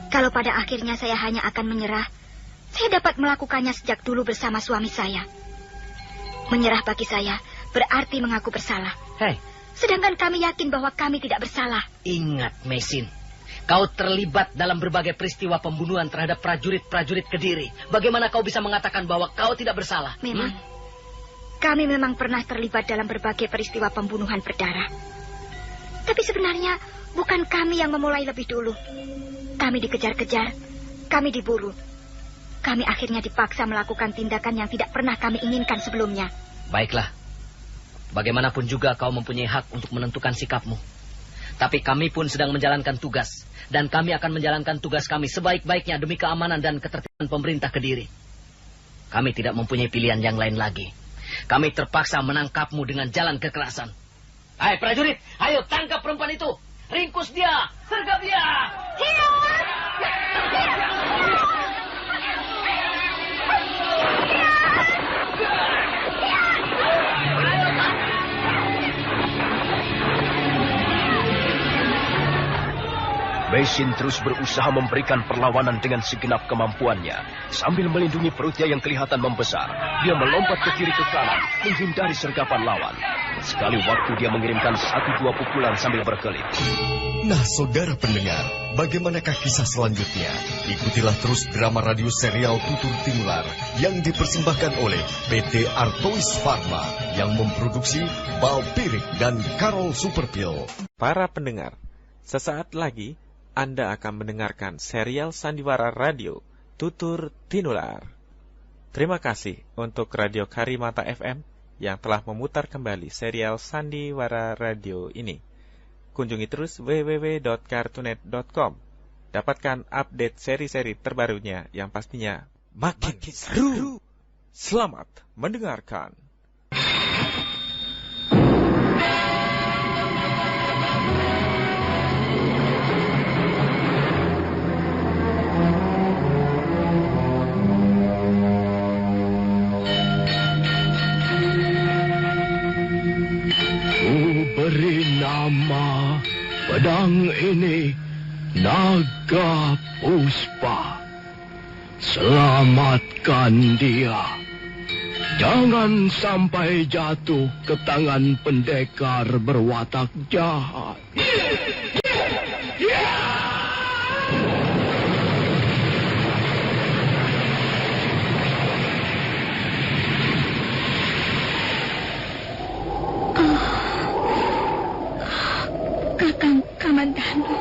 Kalau pada akhirnya saya hanya akan menyerah, saya dapat melakukannya sejak dulu bersama suami saya. Menyerah bagi saya berarti mengaku bersalah. Hei. Sedangkan kami yakin bahwa kami tidak bersalah. Ingat, Maisin. Kau terlibat dalam berbagai peristiwa pembunuhan terhadap prajurit-prajurit Kediri. Bagaimana kau bisa mengatakan bahwa kau tidak bersalah? Memang. Kami memang pernah terlibat dalam berbagai peristiwa pembunuhan berdarah. Tapi sebenarnya bukan kami yang memulai lebih dulu. Kami dikejar-kejar. Kami diburu. Kami akhirnya dipaksa melakukan tindakan yang tidak pernah kami inginkan sebelumnya. Baiklah. Bagaimanapun juga kau mempunyai hak untuk menentukan sikapmu. Tapi kami pun sedang menjalankan tugas. Dan kami akan menjalankan tugas kami sebaik-baiknya demi keamanan dan ketertiban pemerintah Kediri. Kami tidak mempunyai pilihan yang lain lagi. Kami terpaksa menangkapmu dengan jalan kekerasan. Hai prajurit, ayo tangkap perempuan itu. Ringkus dia, sergap dia. Hidup! Meisin terus berusaha memberikan perlawanan dengan segenap kemampuannya. Sambil melindungi perutnya yang kelihatan membesar, dia melompat ke kiri ke kanan, menghindari sergapan lawan. Sekali waktu dia mengirimkan 1-2 pukulan sambil berkelit. Nah, saudara pendengar, bagaimanakah kisah selanjutnya? Ikutilah terus drama radio serial Tutur Tinular yang dipersembahkan oleh PT Artois Pharma yang memproduksi Balpirik dan Karol Superpil. Para pendengar, sesaat lagi Anda akan mendengarkan serial Sandiwara Radio Tutur Tinular. Terima kasih untuk Radio Karimata FM yang telah memutar kembali serial Sandiwara Radio ini. Kunjungi terus www.cartoonet.com. Dapatkan update seri-seri terbarunya yang pastinya makin seru. Selamat mendengarkan. Beri nama pedang ini Naga Puspa. Selamatkan dia. Jangan sampai jatuh ke tangan pendekar berwatak jahat. Kakang Kamandanu,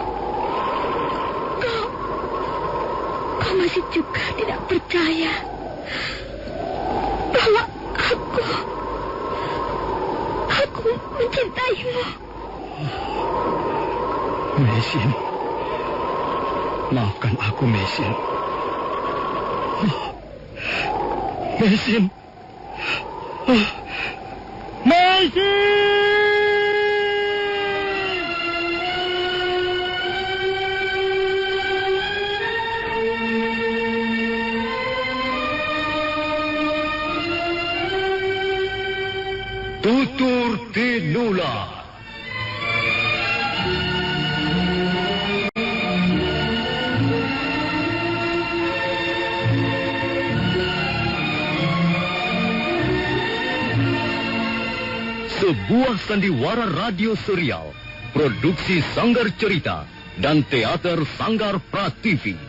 kau masih juga tidak percaya bahwa aku mencintaimu. Meisin, maafkan aku, Meisin. Meisin. Meisin! Tutur Tinular. Sebuah sandiwara radio serial, produksi Sanggar Cerita dan Teater Sanggar Prativi.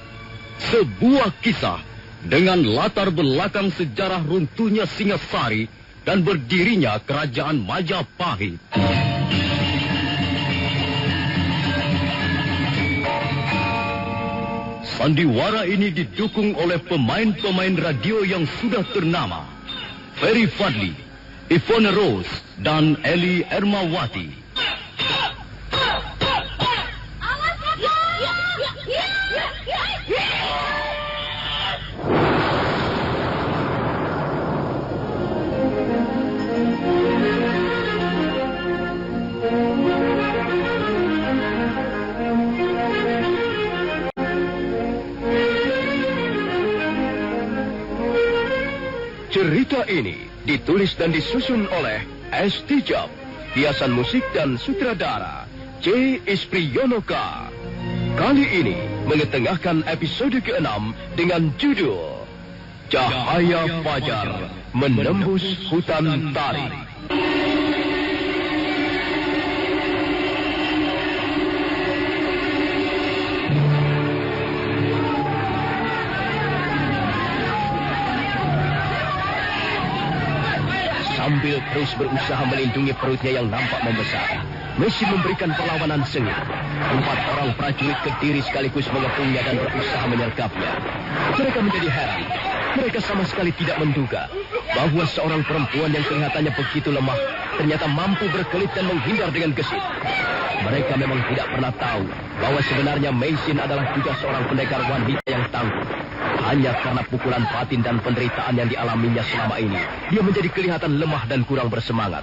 Sebuah kisah dengan latar belakang sejarah runtuhnya Singasari dan berdirinya Kerajaan Majapahit. Sandiwara ini didukung oleh pemain-pemain radio yang sudah ternama. Ferry Fadli, Ivone Rose, dan Eli Ermawati. Cerita ini ditulis dan disusun oleh S. Tijab, hiasan musik dan sutradara C. Ispriyonoka. Kali ini mengetengahkan episode ke-6 dengan judul Cahaya Fajar Menembus Hutan Tarik. Sambil terus berusaha melindungi perutnya yang nampak membesar, Meisin memberikan perlawanan sengit. 4 orang prajurit Kediri sekaligus mengepungnya dan berusaha menyergapnya. Mereka menjadi heran. Mereka sama sekali tidak menduga bahwa seorang perempuan yang kelihatannya begitu lemah ternyata mampu berkelit dan menghindar dengan gesit. Mereka memang tidak pernah tahu bahwa sebenarnya Meisin adalah juga seorang pendekar wanita yang tangguh. Hanya karena pukulan batin dan penderitaan yang dialaminya selama ini, dia menjadi kelihatan lemah dan kurang bersemangat.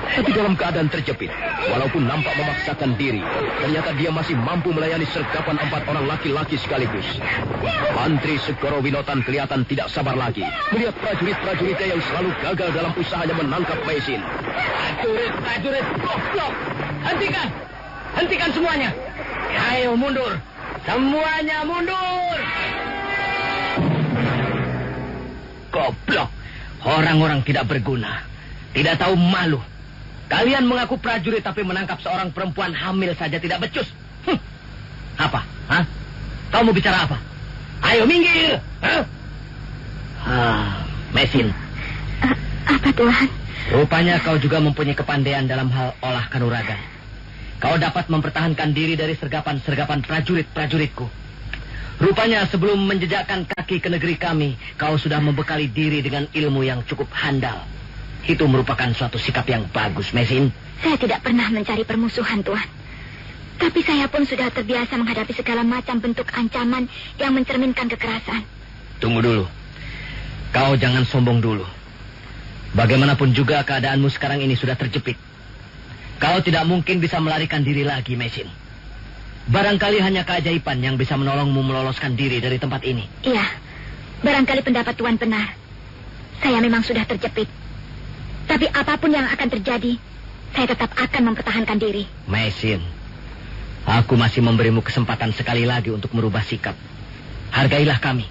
Tapi dalam keadaan terjepit, walaupun nampak memaksakan diri, ternyata dia masih mampu melayani sergapan 4 orang laki-laki sekaligus. Mantri Segoro Winotan kelihatan tidak sabar lagi melihat prajurit-prajuritnya yang selalu gagal dalam usahanya menangkap Meisin. Prajurit, blok! Hentikan! Hentikan semuanya! Ayo mundur! Semuanya mundur! Goblok. Orang-orang tidak berguna. Tidak tahu malu. Kalian mengaku prajurit tapi menangkap seorang perempuan hamil saja tidak becus. Apa? Hah? Kau mau bicara apa? Ayo minggir! Mesin. Apa Tuhan? Rupanya kau juga mempunyai kepandaian dalam hal olah kanuragan. Kau dapat mempertahankan diri dari sergapan-sergapan prajurit-prajuritku. Rupanya sebelum menjejakkan kaki ke negeri kami, kau sudah membekali diri dengan ilmu yang cukup handal. Itu merupakan suatu sikap yang bagus, Mesin. Saya tidak pernah mencari permusuhan, Tuan. Tapi saya pun sudah terbiasa menghadapi segala macam bentuk ancaman yang mencerminkan kekerasan. Tunggu dulu. Kau jangan sombong dulu. Bagaimanapun juga keadaanmu sekarang ini sudah terjepit. Kau tidak mungkin bisa melarikan diri lagi, Mesin. Barangkali hanya keajaiban yang bisa menolongmu meloloskan diri dari tempat ini. Iya, barangkali pendapat Tuan benar. Saya memang sudah terjepit. Tapi apapun yang akan terjadi, saya tetap akan mempertahankan diri. Mesin, aku masih memberimu kesempatan sekali lagi untuk merubah sikap. Hargailah kami.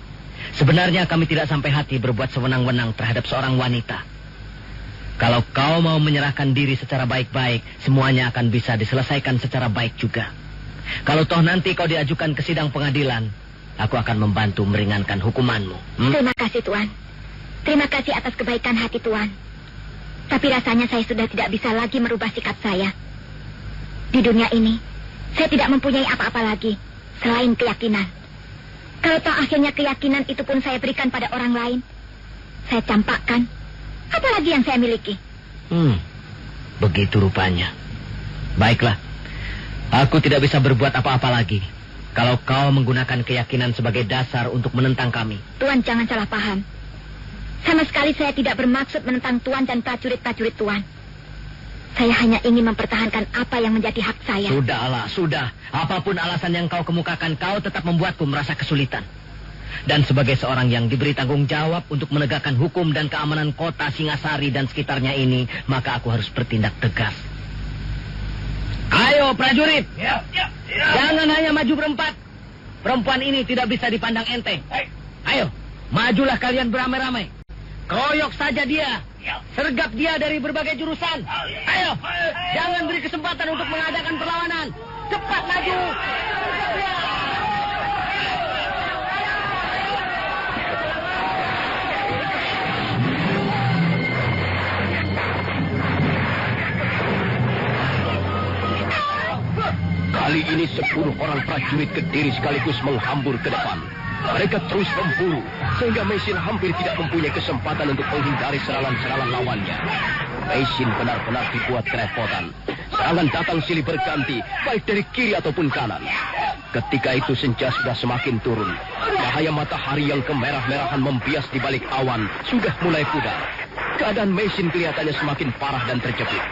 Sebenarnya kami tidak sampai hati berbuat sewenang-wenang terhadap seorang wanita. Kalau kau mau menyerahkan diri secara baik-baik, semuanya akan bisa diselesaikan secara baik juga. Kalau toh nanti kau diajukan ke sidang pengadilan, aku akan membantu meringankan hukumanmu. Terima kasih, Tuan. Terima kasih atas kebaikan hati Tuan. Tapi rasanya saya sudah tidak bisa lagi merubah sikap saya. Di dunia ini, saya tidak mempunyai apa-apa lagi selain keyakinan. Kalau toh akhirnya keyakinan itu pun saya berikan pada orang lain, saya campakkan. Apalagi yang saya miliki? Begitu rupanya. Baiklah. Aku tidak bisa berbuat apa-apa lagi kalau kau menggunakan keyakinan sebagai dasar untuk menentang kami. Tuan jangan salah paham. Sama sekali saya tidak bermaksud menentang Tuan dan prajurit-prajurit Tuan. Saya hanya ingin mempertahankan apa yang menjadi hak saya. Sudahlah, sudah. Apapun alasan yang kau kemukakan, kau tetap membuatku merasa kesulitan. Dan sebagai seorang yang diberi tanggung jawab untuk menegakkan hukum dan keamanan kota Singasari dan sekitarnya ini, maka aku harus bertindak tegas. Ayo prajurit, jangan hanya maju berempat. Perempuan ini tidak bisa dipandang enteng. Ayo, majulah kalian beramai-ramai. Keroyok saja dia, sergap dia dari berbagai jurusan. Ayo, jangan beri kesempatan untuk mengadakan perlawanan. Cepat maju. Kali ini 10 orang prajurit Kediri sekaligus menghambur ke depan. Mereka terus memburu, sehingga Mesin hampir tidak mempunyai kesempatan untuk menghindari serangan-serangan lawannya. Mesin benar-benar dibuat kerepotan. Serangan datang silih berganti, baik dari kiri ataupun kanan. Ketika itu senja sudah semakin turun. Cahaya matahari yang kemerah-merahan membias di balik awan sudah mulai pudar. Keadaan Mesin kelihatannya semakin parah dan terjepit.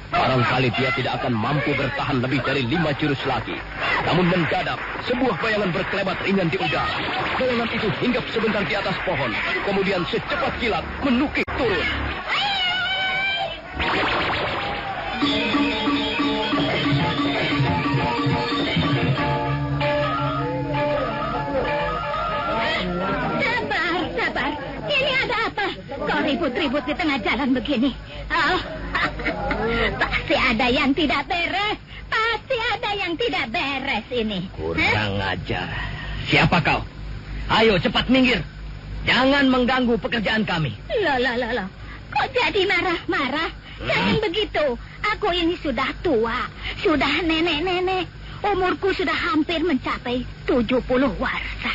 Barangkali dia tidak akan mampu bertahan lebih dari 5 jurus lagi. Namun mendadak, sebuah bayangan berkelebat ringan di udara. Bayangan itu hinggap sebentar di atas pohon. Kemudian secepat kilat menukik turun. Sabar. Ini ada apa? Kau ribut-ribut di tengah jalan begini. Pasti ada yang tidak beres. Ini. Kurang ajar. Siapa kau? Ayo cepat minggir. Jangan mengganggu pekerjaan kami. Loh. Kok jadi marah-marah? Jangan begitu. Aku ini sudah tua. Sudah nenek-nenek. Umurku sudah hampir mencapai 70 warsa.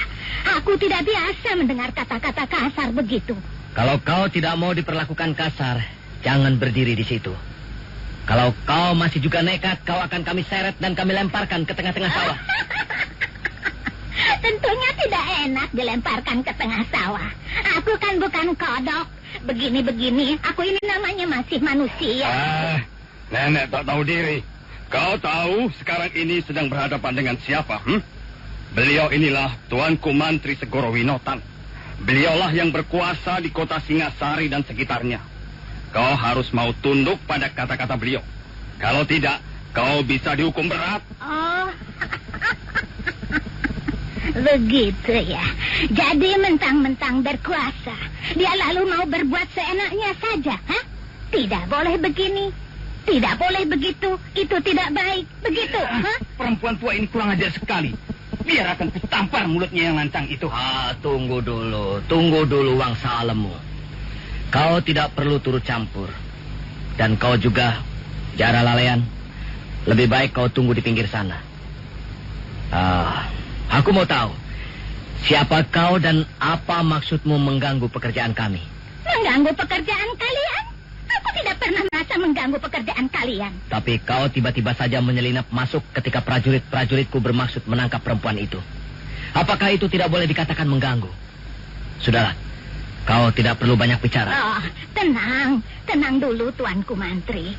Aku tidak biasa mendengar kata-kata kasar begitu. Kalau kau tidak mau diperlakukan kasar, jangan berdiri di situ. Kalau kau masih juga nekat, kau akan kami seret dan kami lemparkan ke tengah-tengah sawah. Tentunya tidak enak dilemparkan ke tengah sawah. Aku kan bukan kodok. Begini-begini, aku ini namanya masih manusia. Nenek tak tahu diri. Kau tahu sekarang ini sedang berhadapan dengan siapa? Beliau inilah Tuanku Mantri Segoro Winotan. Beliaulah yang berkuasa di kota Singasari dan sekitarnya. Kau harus mau tunduk pada kata-kata beliau. Kalau tidak, kau bisa dihukum berat. Begitu ya. Jadi mentang-mentang berkuasa, dia lalu mau berbuat seenaknya saja, ha? Tidak boleh begini, tidak boleh begitu, itu tidak baik, begitu, ha? Perempuan tua ini kurang ajar sekali. Biar akan kutampar mulutnya yang lancang itu. Tunggu dulu Wangsa Alemu. Kau tidak perlu turut campur. Dan kau juga, Jara Lalean, lebih baik kau tunggu di pinggir sana. Aku mau tahu, siapa kau dan apa maksudmu mengganggu pekerjaan kami? Mengganggu pekerjaan kalian? Aku tidak pernah merasa mengganggu pekerjaan kalian. Tapi kau tiba-tiba saja menyelinap masuk ketika prajurit-prajuritku bermaksud menangkap perempuan itu. Apakah itu tidak boleh dikatakan mengganggu? Sudahlah, kau tidak perlu banyak bicara. Oh, tenang dulu Tuanku Mantri.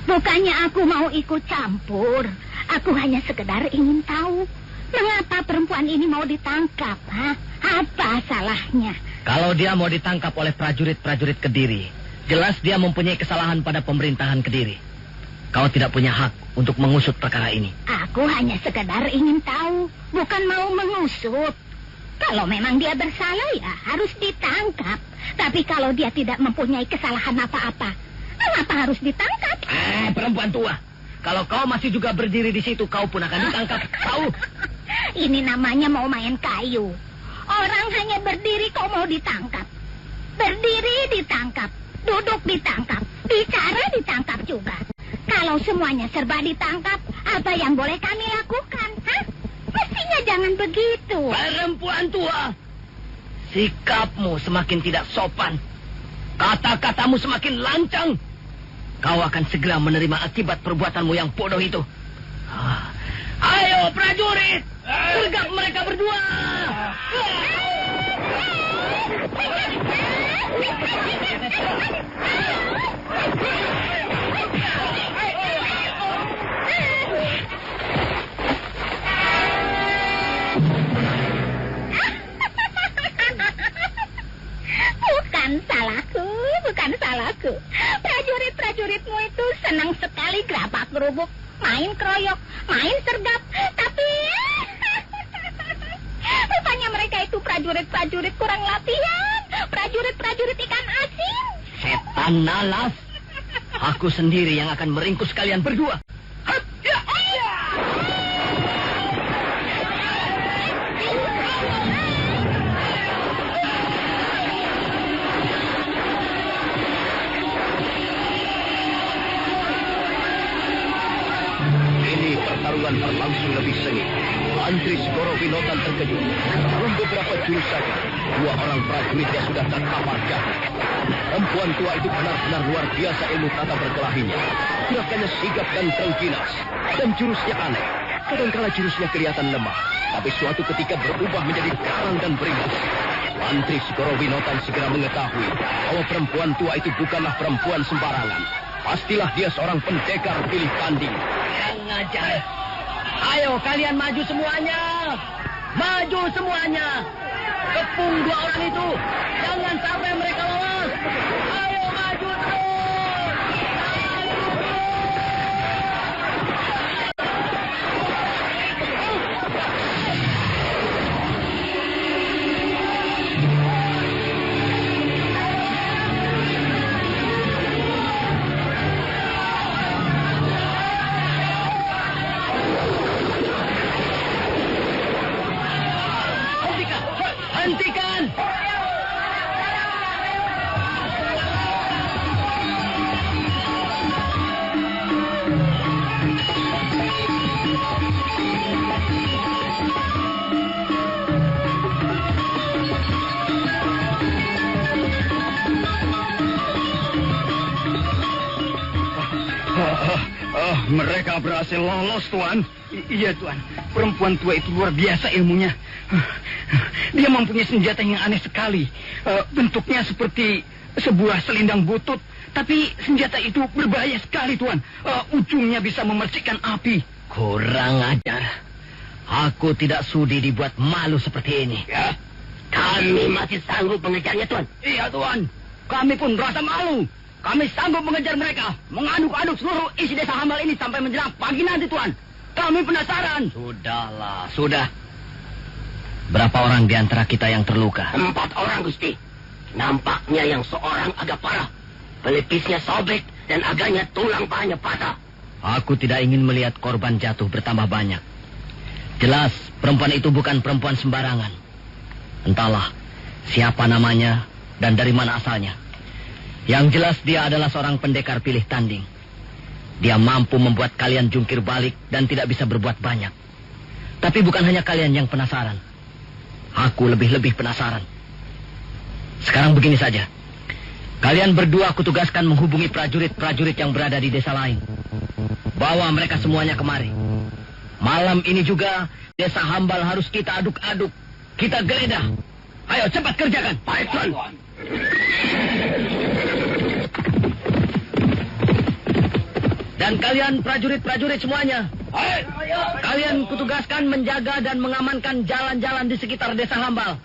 Bukannya aku mau ikut campur. Aku hanya sekedar ingin tahu, mengapa perempuan ini mau ditangkap, ha? Apa salahnya? Kalau dia mau ditangkap oleh prajurit-prajurit Kediri, jelas dia mempunyai kesalahan pada pemerintahan Kediri. Kau tidak punya hak untuk mengusut perkara ini. Aku hanya sekedar ingin tahu, bukan mau mengusut. Kalau memang dia bersalah, ya harus ditangkap. Tapi kalau dia tidak mempunyai kesalahan apa-apa, mengapa harus ditangkap? Perempuan tua, kalau kau masih juga berdiri di situ, kau pun akan ditangkap. Tahu? Ini namanya mau main kayu. Orang hanya berdiri kau mau ditangkap. Berdiri ditangkap. Duduk ditangkap, bicara ditangkap juga. Kalau semuanya serba ditangkap, apa yang boleh kami lakukan, ha? Mestinya jangan begitu. Perempuan tua, sikapmu semakin tidak sopan. Kata-katamu semakin lancang. Kau akan segera menerima akibat perbuatanmu yang bodoh itu. Ayo prajurit, sergap mereka berdua. Bukan salahku. Prajurit-prajuritmu itu senang sekali gerabak gerubuk, main keroyok, main sergap. Tapi rupanya mereka itu prajurit-prajurit kurang latihan. Prajurit-prajurit ikan asin. Setan nalas. Aku sendiri yang akan meringkus kalian berdua. Pertarungan berlangsung lebih sengit. Mantri Segoro Winotan terkejut. Dalam beberapa jurus saja, dua orang prajuritnya sudah terkapar jatuh. Perempuan tua itu benar-benar luar biasa ilmu tata berkelahinya. Gerakannya sigap dan terengginas. Dan jurusnya aneh. Kadangkala jurusnya kelihatan lemah, tapi suatu ketika berubah menjadi garang dan beringas. Mantri Segoro Winotan segera mengetahui bahwa perempuan tua itu bukanlah perempuan sembarangan. Pastilah dia seorang pendekar pilih tanding. Yang ngajar. Ayo kalian maju semuanya. Maju semuanya. Kepung dua orang itu. Jangan sampai mereka lolos. Ayo maju terus. Hentikan! Mereka berhasil lolos, Tuan. Iya, Tuan. Perempuan tua itu luar biasa ilmunya. Dia mempunyai senjata yang aneh sekali. Bentuknya seperti sebuah selendang butut. Tapi senjata itu berbahaya sekali, Tuan. Ujungnya bisa memercikkan api. Kurang ajar. Aku tidak sudi dibuat malu seperti ini. Ya. Kami masih sanggup mengejarnya, Tuan. Iya, Tuan. Kami pun merasa malu. Kami sanggup mengejar mereka. Mengaduk-aduk seluruh isi desa Hambal ini sampai menjelang pagi nanti, Tuan. Kami penasaran. Sudahlah, sudah. Berapa orang di antara kita yang terluka? 4 orang, Gusti. Nampaknya yang seorang agak parah. Pelipisnya sobek dan agaknya tulang pahanya patah. Aku tidak ingin melihat korban jatuh bertambah banyak. Jelas, perempuan itu bukan perempuan sembarangan. Entahlah siapa namanya dan dari mana asalnya. Yang jelas dia adalah seorang pendekar pilih tanding. Dia mampu membuat kalian jungkir balik dan tidak bisa berbuat banyak. Tapi bukan hanya kalian yang penasaran. Aku lebih-lebih penasaran. Sekarang begini saja. Kalian berdua aku tugaskan menghubungi prajurit-prajurit yang berada di desa lain. Bawa mereka semuanya kemari. Malam ini juga desa Hambal harus kita aduk-aduk. Kita geledah. Ayo cepat kerjakan. Baik, Tuan. Dan kalian prajurit-prajurit semuanya. Kalian kutugaskan menjaga dan mengamankan jalan-jalan di sekitar desa Hambal.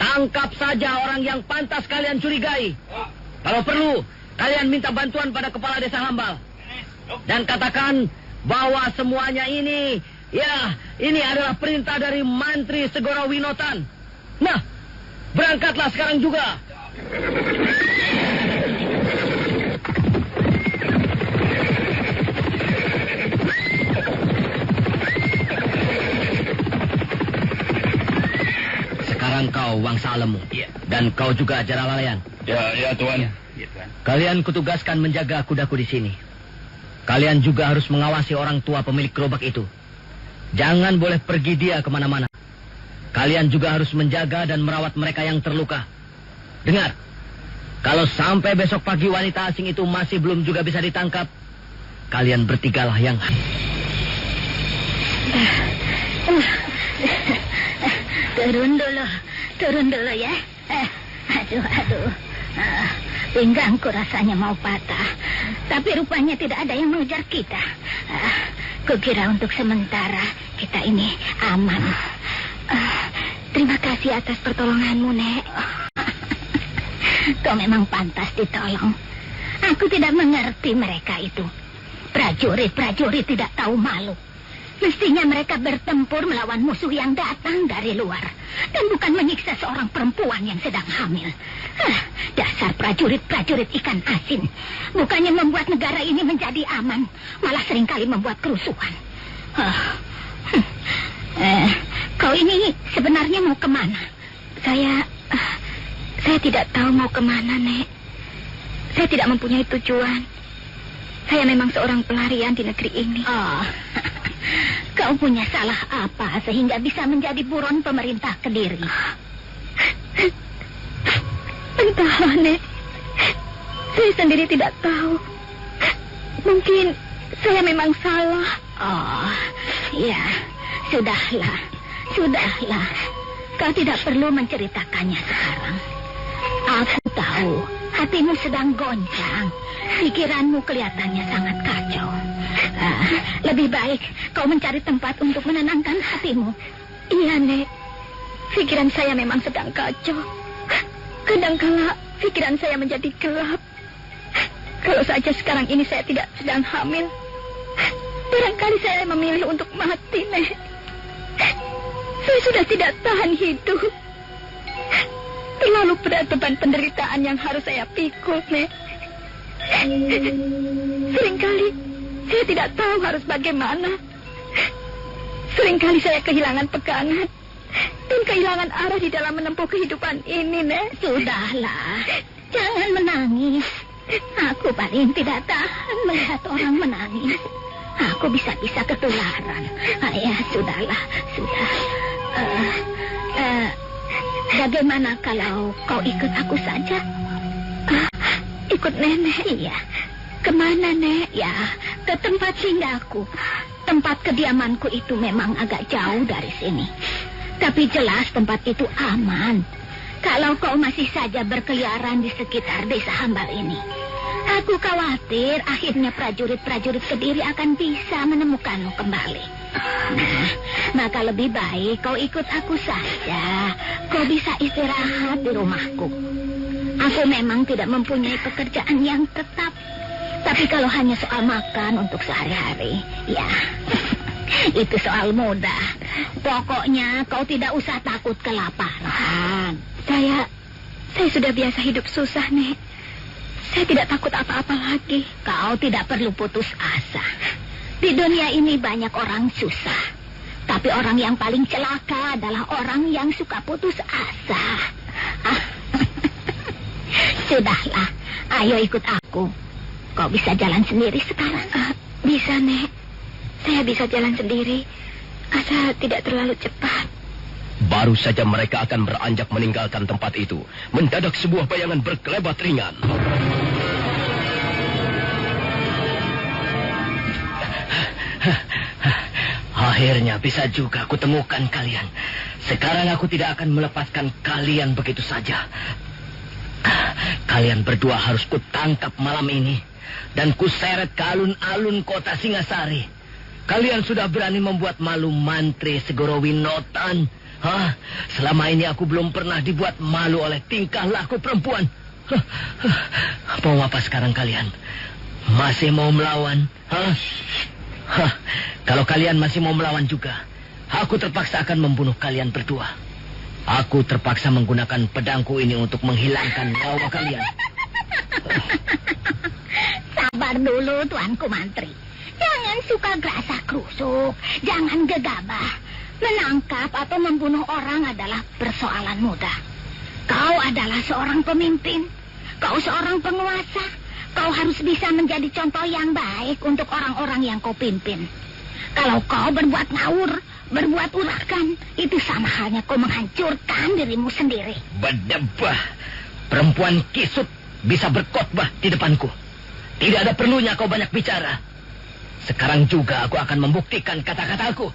Tangkap saja orang yang pantas kalian curigai. Kalau perlu, kalian minta bantuan pada kepala desa Hambal. Dan katakan bahwa semuanya ini, ini adalah perintah dari Mantri Segoro Winotan. Nah, berangkatlah sekarang juga. Sekarang kau Wangsa Alemu. Dan kau juga Jaralalayan. Ya, Tuan. Kalian kutugaskan menjaga kudaku di sini. Kalian juga harus mengawasi orang tua pemilik gerobak itu. Jangan boleh pergi dia kemana-mana. Kalian juga harus menjaga dan merawat mereka yang terluka. Dengar, kalau sampai besok pagi wanita asing itu masih belum juga bisa ditangkap, kalian bertigalah yang... Turun dulu ya. Aduh. Pinggangku rasanya mau patah. Tapi rupanya tidak ada yang mengejar kita. Kukira untuk sementara kita ini aman. Terima kasih atas pertolonganmu, Nek. Kau memang pantas ditolong. Aku tidak mengerti mereka itu. Prajurit-prajurit tidak tahu malu. Mestinya mereka bertempur melawan musuh yang datang dari luar. Dan bukan menyiksa seorang perempuan yang sedang hamil. Dasar prajurit-prajurit ikan asin. Bukannya membuat negara ini menjadi aman, malah seringkali membuat kerusuhan. Kau ini sebenarnya mau kemana? Saya tidak tahu mau kemana, Nek. Saya tidak mempunyai tujuan. Saya memang seorang pelarian di negeri ini. Kau punya salah apa sehingga bisa menjadi buron pemerintah Kediri? Entahlah, Nek. Saya sendiri tidak tahu. Mungkin saya memang salah. Ya, sudahlah. Kau tidak perlu menceritakannya sekarang. Aku tahu hatimu sedang goncang. Pikiranmu kelihatannya sangat kacau. Lebih baik kau mencari tempat untuk menenangkan hatimu. Iya, Nek. Pikiran saya memang sedang kacau. Kadangkala pikiran saya menjadi gelap. Kalau saja sekarang ini saya tidak sedang hamil, barangkali saya memilih untuk mati, Nek. Saya sudah tidak tahan hidup. Terlalu berat beban penderitaan yang harus saya pikul, Nek. Seringkali saya tidak tahu harus bagaimana. Seringkali saya kehilangan pegangan dan kehilangan arah di dalam menempuh kehidupan ini, Nek. Sudahlah, jangan menangis. Aku paling tidak tahan melihat orang menangis. Aku bisa-bisa ketularan. Ya, sudahlah, sudah. Bagaimana kalau kau ikut aku saja? Ikut Nenek? Iya. Kemana, Nek? Ya, ke tempat singgahku. Tempat kediamanku itu memang agak jauh dari sini. Tapi jelas tempat itu aman. Kalau kau masih saja berkeliaran di sekitar desa Hambal ini, aku khawatir akhirnya prajurit-prajurit Kediri akan bisa menemukanmu kembali. Nah, maka lebih baik kau ikut aku saja. Kau bisa istirahat di rumahku. Aku memang tidak mempunyai pekerjaan yang tetap. Tapi kalau hanya soal makan untuk sehari-hari, ya, Itu soal mudah. Pokoknya kau tidak usah takut kelaparan. Saya sudah biasa hidup susah, Nek. Saya tidak takut apa-apa lagi. Kau tidak perlu putus asa. Di dunia ini banyak orang susah. Tapi orang yang paling celaka adalah orang yang suka putus asa. Sudahlah, ayo ikut aku. Kau bisa jalan sendiri sekarang. Bisa, Nek. Saya bisa jalan sendiri. Asal tidak terlalu cepat. Baru saja mereka akan beranjak meninggalkan tempat itu, mendadak sebuah bayangan berkelebat ringan. Akhirnya bisa juga aku temukan kalian. Sekarang aku tidak akan melepaskan kalian begitu saja. Kalian berdua harus kutangkap malam ini dan kuseret ke alun-alun kota Singasari. Kalian sudah berani membuat malu Mantri Segoro Winotan. Selama ini aku belum pernah dibuat malu oleh tingkah laku perempuan. Mau apa sekarang kalian? Masih mau melawan? Kalau kalian masih mau melawan juga, aku terpaksa akan membunuh kalian berdua. Aku terpaksa menggunakan pedangku ini untuk menghilangkan nyawa kalian. Sabar dulu, Tuanku Mantri. Jangan suka gerasa krusuk, jangan gegabah. Menangkap atau membunuh orang adalah persoalan mudah. Kau adalah seorang pemimpin. Kau seorang penguasa. Kau harus bisa menjadi contoh yang baik untuk orang-orang yang kau pimpin. Kalau kau berbuat ngawur, berbuat urakan, itu sama halnya kau menghancurkan dirimu sendiri. Berdebah. Perempuan kisut bisa berkhotbah di depanku. Tidak ada perlunya kau banyak bicara. Sekarang juga aku akan membuktikan kata-kataku.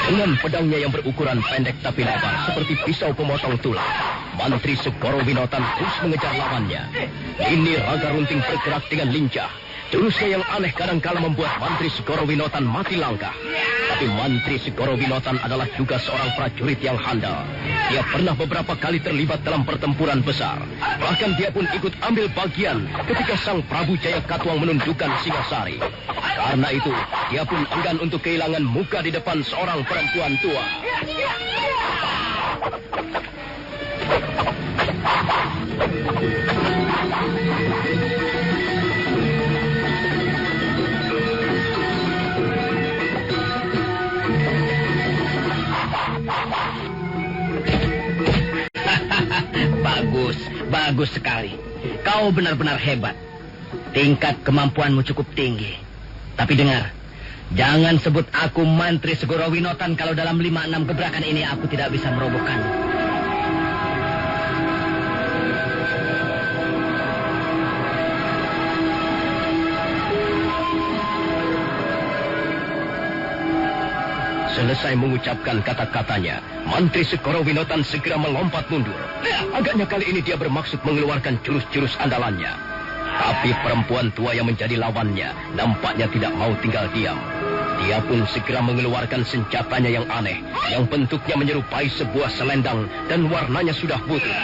Dengan pedangnya yang berukuran pendek tapi lebar seperti pisau pemotong tulang, Mantri Segoro Winotan terus mengejar lawannya. Ini Raga Runting bergerak dengan lincah. Jurusnya yang aneh kadangkala membuat Mantri Segoro Winotan mati langkah. Tapi Mantri Segoro Winotan adalah juga seorang prajurit yang handal. Dia pernah beberapa kali terlibat dalam pertempuran besar. Bahkan dia pun ikut ambil bagian ketika Sang Prabu Jaya Katuang menundukkan Singasari. Karena itu, dia pun enggan untuk kehilangan muka di depan seorang perempuan tua. Bagus sekali. Kau benar-benar hebat. Tingkat kemampuanmu cukup tinggi. Tapi dengar, jangan sebut aku Mantri Segoro Winotan kalau dalam 5-6 gebrakan ini aku tidak bisa merobohkanmu. Selesai mengucapkan kata-katanya, Mantri Segoro Winotan segera melompat mundur. Agaknya kali ini dia bermaksud mengeluarkan jurus-jurus andalannya. Tapi perempuan tua yang menjadi lawannya nampaknya tidak mau tinggal diam. Dia pun segera mengeluarkan senjatanya yang aneh, yang bentuknya menyerupai sebuah selendang dan warnanya sudah putih.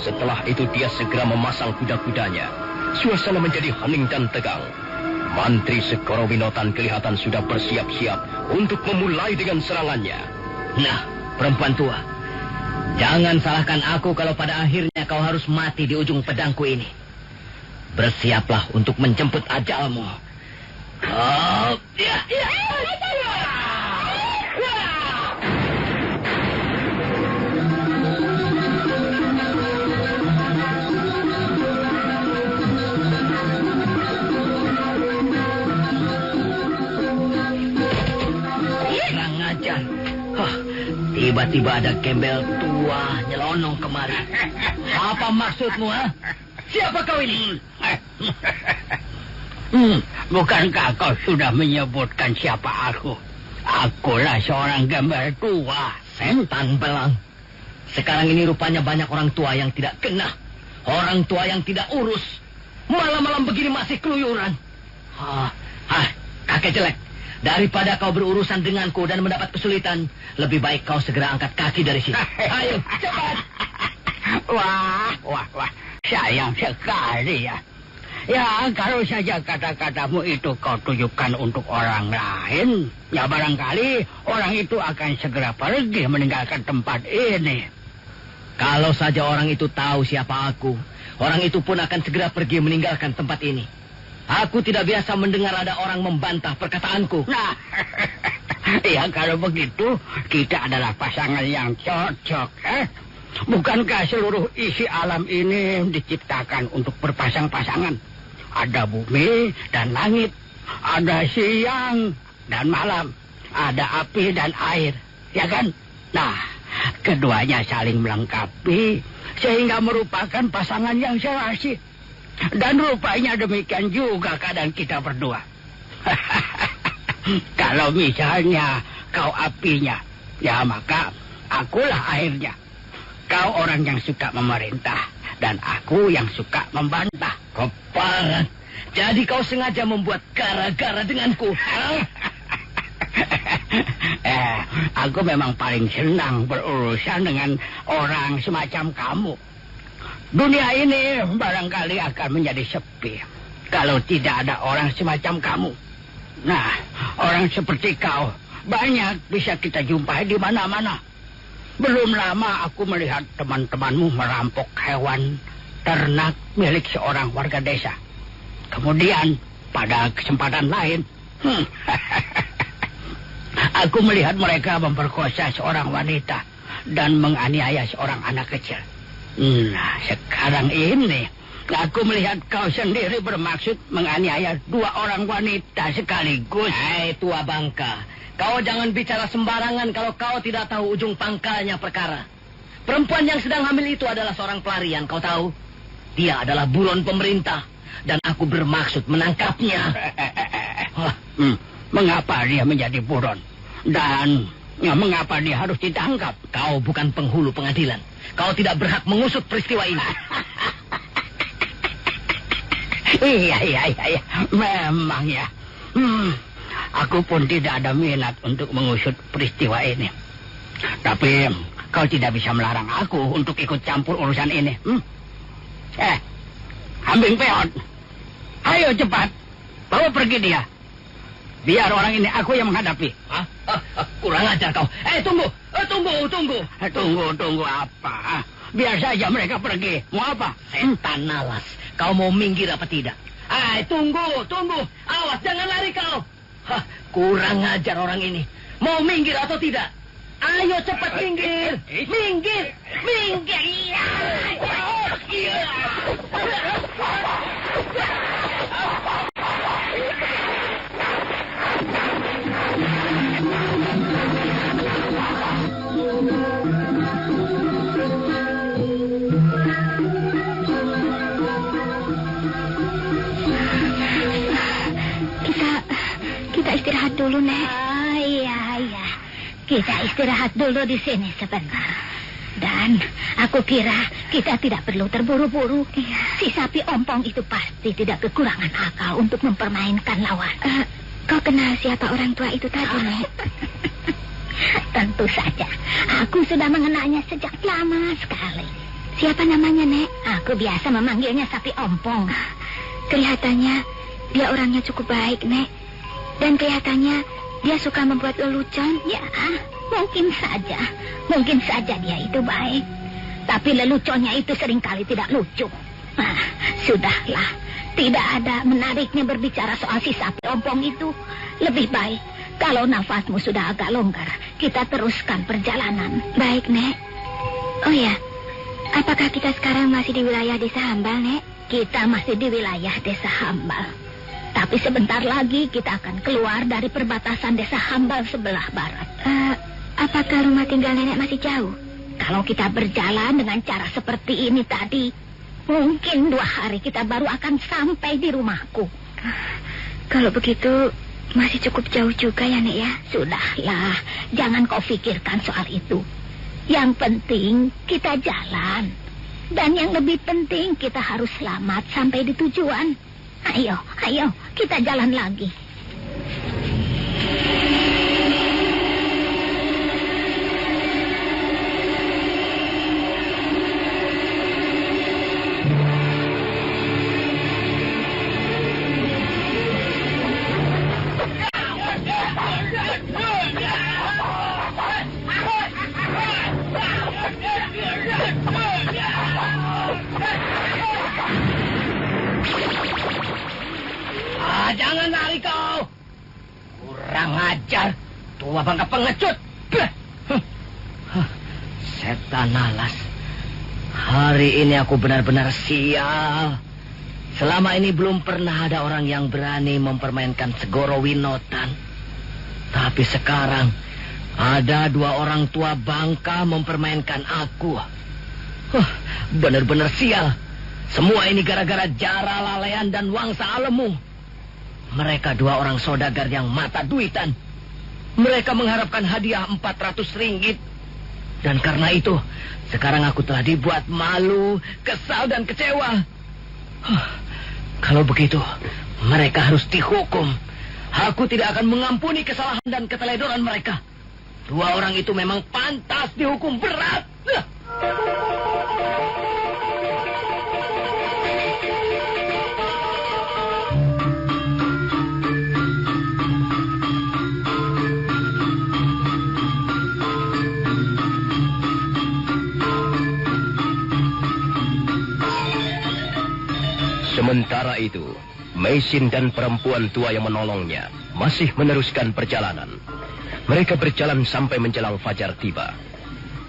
Setelah itu dia segera memasang kuda-kudanya. Suasana menjadi hening dan tegang. Mantri Segoro Winotan kelihatan sudah bersiap-siap untuk memulai dengan serangannya. Nah, perempuan tua, jangan salahkan aku kalau pada akhirnya kau harus mati di ujung pedangku ini. Bersiaplah untuk menjemput ajalmu. Tiba-tiba ada gembel tua nyelonong kemari. Apa maksudmu, ha? Siapa kau ini? Bukankah kau sudah menyebutkan siapa aku? Akulah seorang gembel tua. Setan belang. Sekarang ini rupanya banyak orang tua yang tidak kena. Orang tua yang tidak urus. Malam-malam begini masih keluyuran. Kakek jelek. Daripada kau berurusan denganku dan mendapat kesulitan, lebih baik kau segera angkat kaki dari sini. Ayo, cepat. Wah, sayang sekali ya. Ya, kalau saja kata-katamu itu kau tujukan untuk orang lain, ya barangkali orang itu akan segera pergi meninggalkan tempat ini. Kalau saja orang itu tahu siapa aku, orang itu pun akan segera pergi meninggalkan tempat ini. Aku tidak biasa mendengar ada orang membantah perkataanku. Nah, ya kalau begitu, kita adalah pasangan yang cocok. Bukankah seluruh isi alam ini diciptakan untuk berpasang-pasangan? Ada bumi dan langit, ada siang dan malam, ada api dan air, ya kan? Nah, keduanya saling melengkapi, sehingga merupakan pasangan yang serasi. Dan rupanya demikian juga keadaan kita berdua. Kalau misalnya kau apinya, ya maka akulah airnya. Kau orang yang suka memerintah, dan aku yang suka membantah. Keparat. Jadi kau sengaja membuat gara-gara denganku. Aku memang paling senang berurusan dengan orang semacam kamu. Dunia ini barangkali akan menjadi sepi kalau tidak ada orang semacam kamu. Nah, orang seperti kau banyak bisa kita jumpai di mana-mana. Belum lama aku melihat teman-temanmu merampok hewan ternak milik seorang warga desa. Kemudian pada kesempatan lain, aku melihat mereka memperkosa seorang wanita dan menganiaya seorang anak kecil. Nah, sekarang ini aku melihat kau sendiri bermaksud menganiaya 2 orang wanita sekaligus. Hai, tua bangka. Kau jangan bicara sembarangan kalau kau tidak tahu ujung pangkalnya perkara. Perempuan yang sedang hamil itu adalah seorang pelarian, kau tahu? Dia adalah buron pemerintah, dan aku bermaksud menangkapnya. Mengapa dia menjadi buron? Dan mengapa dia harus ditangkap? Kau bukan penghulu pengadilan. Kau tidak berhak mengusut peristiwa ini. Iya. Memang ya. Aku pun tidak ada minat untuk mengusut peristiwa ini. Tapi kau tidak bisa melarang aku untuk ikut campur urusan ini. Kambing peot. Ayo cepat. Bawa pergi dia. Biar orang ini aku yang menghadapi. Kurang ajar kau. Tunggu. Tunggu apa? Biar saja mereka pergi. Mau apa? Setan nalas. Kau mau minggir apa tidak? Tunggu. Awas, jangan lari kau. Kurang ajar orang ini. Mau minggir atau tidak? Ayo cepat minggir. Minggir. Kita istirahat dulu, Nek. Iya. Kita istirahat dulu di sini sebentar. Dan aku kira kita tidak perlu terburu-buru. Si sapi ompong itu pasti tidak kekurangan akal untuk mempermainkan lawan. Kau kenal siapa orang tua itu tadi, Nek? Tentu saja. Aku sudah mengenalnya sejak lama sekali. Siapa namanya, Nek? Aku biasa memanggilnya sapi ompong. Kelihatannya dia orangnya cukup baik, Nek. Dan kelihatannya dia suka membuat lelucon. Ya, mungkin saja dia itu baik. Tapi leluconnya itu seringkali tidak lucu. Sudahlah. Tidak ada menariknya berbicara soal si sapi ompong itu. Lebih baik kalau nafasmu sudah agak longgar, kita teruskan perjalanan. Baik, Nek. Oh ya, apakah kita sekarang masih di wilayah desa Hambal, Nek? Kita masih di wilayah desa Hambal. Tapi sebentar lagi kita akan keluar dari perbatasan desa Hambal sebelah barat. Apakah rumah tinggal nenek masih jauh? Kalau kita berjalan dengan cara seperti ini tadi, mungkin 2 hari kita baru akan sampai di rumahku. Kalau begitu, masih cukup jauh juga ya, Nek ya? Sudahlah, jangan kau pikirkan soal itu. Yang penting kita jalan. Dan yang lebih penting kita harus selamat sampai di tujuan. Ayo, kita jalan lagi. Jangan lari kau. Kurang ajar. Tua bangka pengecut. Setan alas. Hari ini aku benar-benar sial. Selama ini belum pernah ada orang yang berani mempermainkan Segoro Winotan. Tapi sekarang ada 2 orang tua bangka mempermainkan aku. Benar-benar sial. Semua ini gara-gara Jara Lalean dan Wangsa Alemu. Mereka 2 orang saudagar yang mata duitan. Mereka mengharapkan hadiah 400 ringgit. Dan karena itu, sekarang aku telah dibuat malu, kesal dan kecewa. Kalau begitu, mereka harus dihukum. Aku tidak akan mengampuni kesalahan dan keteledoran mereka. 2 orang itu memang pantas dihukum berat. Sementara itu, Meisin dan perempuan tua yang menolongnya masih meneruskan perjalanan. Mereka berjalan sampai menjelang fajar tiba.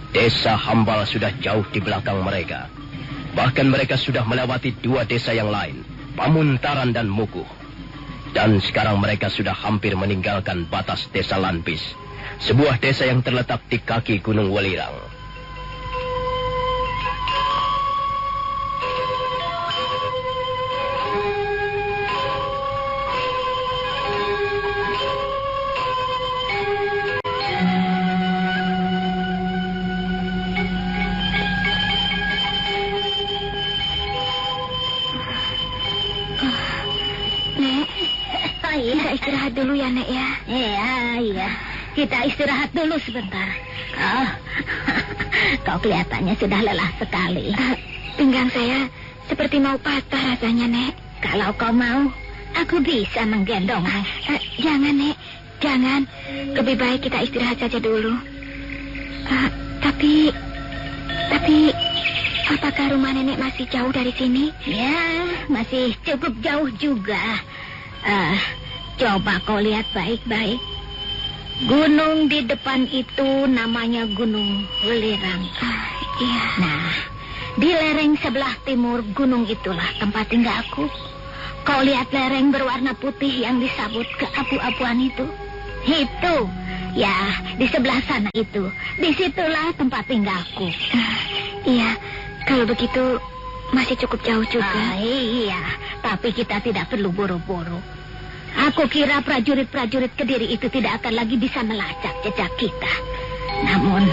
Desa Hambal sudah jauh di belakang mereka. Bahkan mereka sudah melewati 2 desa yang lain, Pamuntaran dan Mukuh. Dan sekarang mereka sudah hampir meninggalkan batas desa Lanpis, sebuah desa yang terletak di kaki Gunung Welirang. Istirahat dulu ya, Nek ya. Iya. Kita istirahat dulu sebentar. Kau kelihatannya sudah lelah sekali. Pinggang saya seperti mau patah rasanya, Nek. Kalau kau mau, aku bisa menggendongmu. Jangan, Nek. Jangan. Lebih baik kita istirahat saja dulu. Tapi apakah rumah nenek masih jauh dari sini? Ya, masih cukup jauh juga. Coba kau lihat baik-baik. Gunung di depan itu namanya Gunung Welirang. Iya. Nah, di lereng sebelah timur gunung itulah tempat tinggalku. Kau lihat lereng berwarna putih yang disabut keabu-abuan itu? Itu. Ya, di sebelah sana itu. Disitulah tempat tinggalku. Iya, kalau begitu masih cukup jauh juga. Iya, tapi kita tidak perlu buru-buru. Aku kira prajurit-prajurit Kediri itu tidak akan lagi bisa melacak jejak kita. Namun,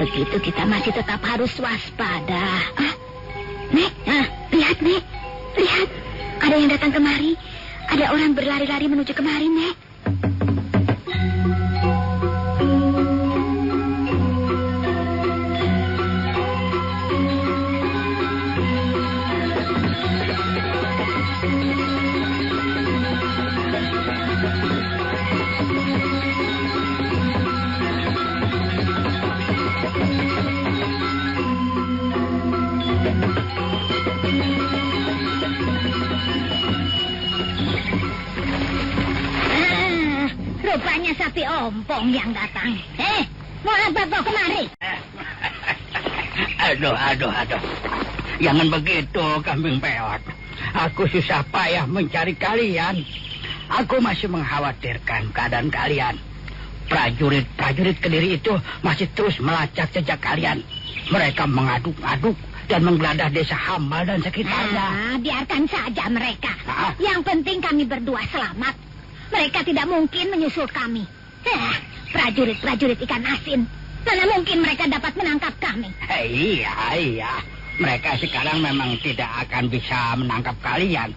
begitu kita masih tetap harus waspada. Nek, lihat, Nek. Lihat, ada yang datang kemari. Ada orang berlari-lari menuju kemari, Nek. Rupanya sapi ompong yang datang. Mau apa kau kemari? Aduh. Jangan begitu, kambing peot. Aku susah payah mencari kalian. Aku masih mengkhawatirkan keadaan kalian. Prajurit-prajurit Kediri itu masih terus melacak jejak kalian. Mereka mengaduk-aduk dan menggeledah desa Hambal dan sekitarnya. Biarkan saja mereka. Yang penting kami berdua selamat. Mereka tidak mungkin menyusul kami. Prajurit-prajurit ikan asin. Mana mungkin mereka dapat menangkap kami? Iya. Mereka sekarang memang tidak akan bisa menangkap kalian.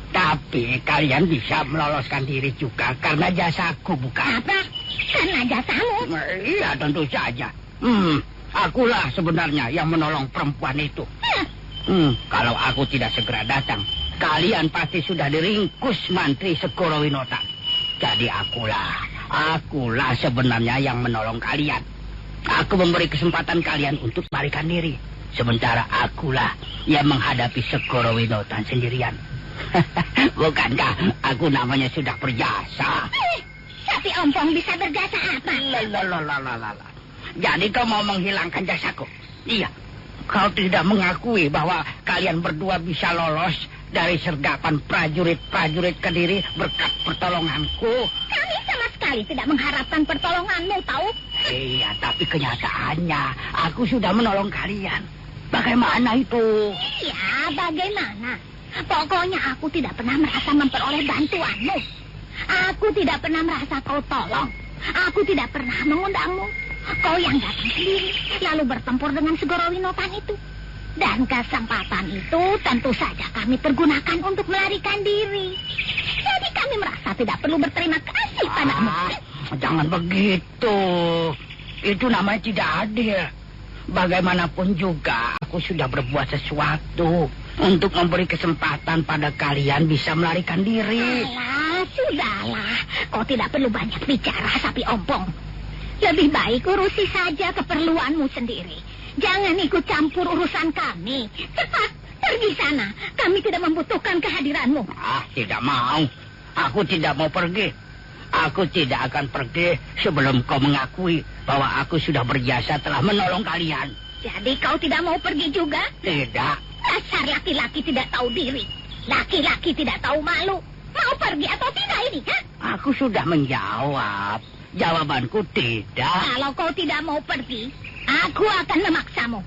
Tapi kalian bisa meloloskan diri juga karena jasaku, bukan? Apa? Karena jasamu? Iya, tentu saja. Akulah sebenarnya yang menolong perempuan itu. Kalau aku tidak segera datang, kalian pasti sudah diringkus Mantri Segoro Winota. Jadi akulah sebenarnya yang menolong kalian. Aku memberi kesempatan kalian untuk melarikan diri. Sementara akulah yang menghadapi Segoro Winota sendirian. Bukankah aku namanya sudah berjasa? Tapi Ompong bisa berjasa apa? Jadi kau mau menghilangkan jasaku? Iya. Kau tidak mengakui bahwa kalian berdua bisa lolos dari sergapan prajurit-prajurit Kediri berkat pertolonganku. Kami sama sekali tidak mengharapkan pertolonganmu, tahu? Iya, tapi kenyataannya aku sudah menolong kalian. Bagaimana itu? Iya, bagaimana? Pokoknya aku tidak pernah merasa memperoleh bantuanmu. Aku tidak pernah merasa kau tolong. Aku tidak pernah mengundangmu. Kau yang datang sendiri, lalu bertempur dengan Segoro Winotan itu. Dan kesempatan itu tentu saja kami pergunakan untuk melarikan diri. Jadi kami merasa tidak perlu berterima kasih padamu. Jangan begitu. Itu namanya tidak adil. Bagaimanapun juga aku sudah berbuat sesuatu untuk memberi kesempatan pada kalian bisa melarikan diri. Sudahlah. Kau tidak perlu banyak bicara, Sapi Ompong. Lebih baik urusi saja keperluanmu sendiri. Jangan ikut campur urusan kami. Cepat, pergi sana. Kami tidak membutuhkan kehadiranmu. Tidak mau. Aku tidak mau pergi. Aku tidak akan pergi sebelum kau mengakui bahwa aku sudah berjasa telah menolong kalian. Jadi kau tidak mau pergi juga? Tidak. Dasar laki-laki tidak tahu diri. Laki-laki tidak tahu malu. Mau pergi atau tidak ini, ha? Aku sudah menjawab. Jawabanku tidak. Kalau kau tidak mau pergi, aku akan memaksamu.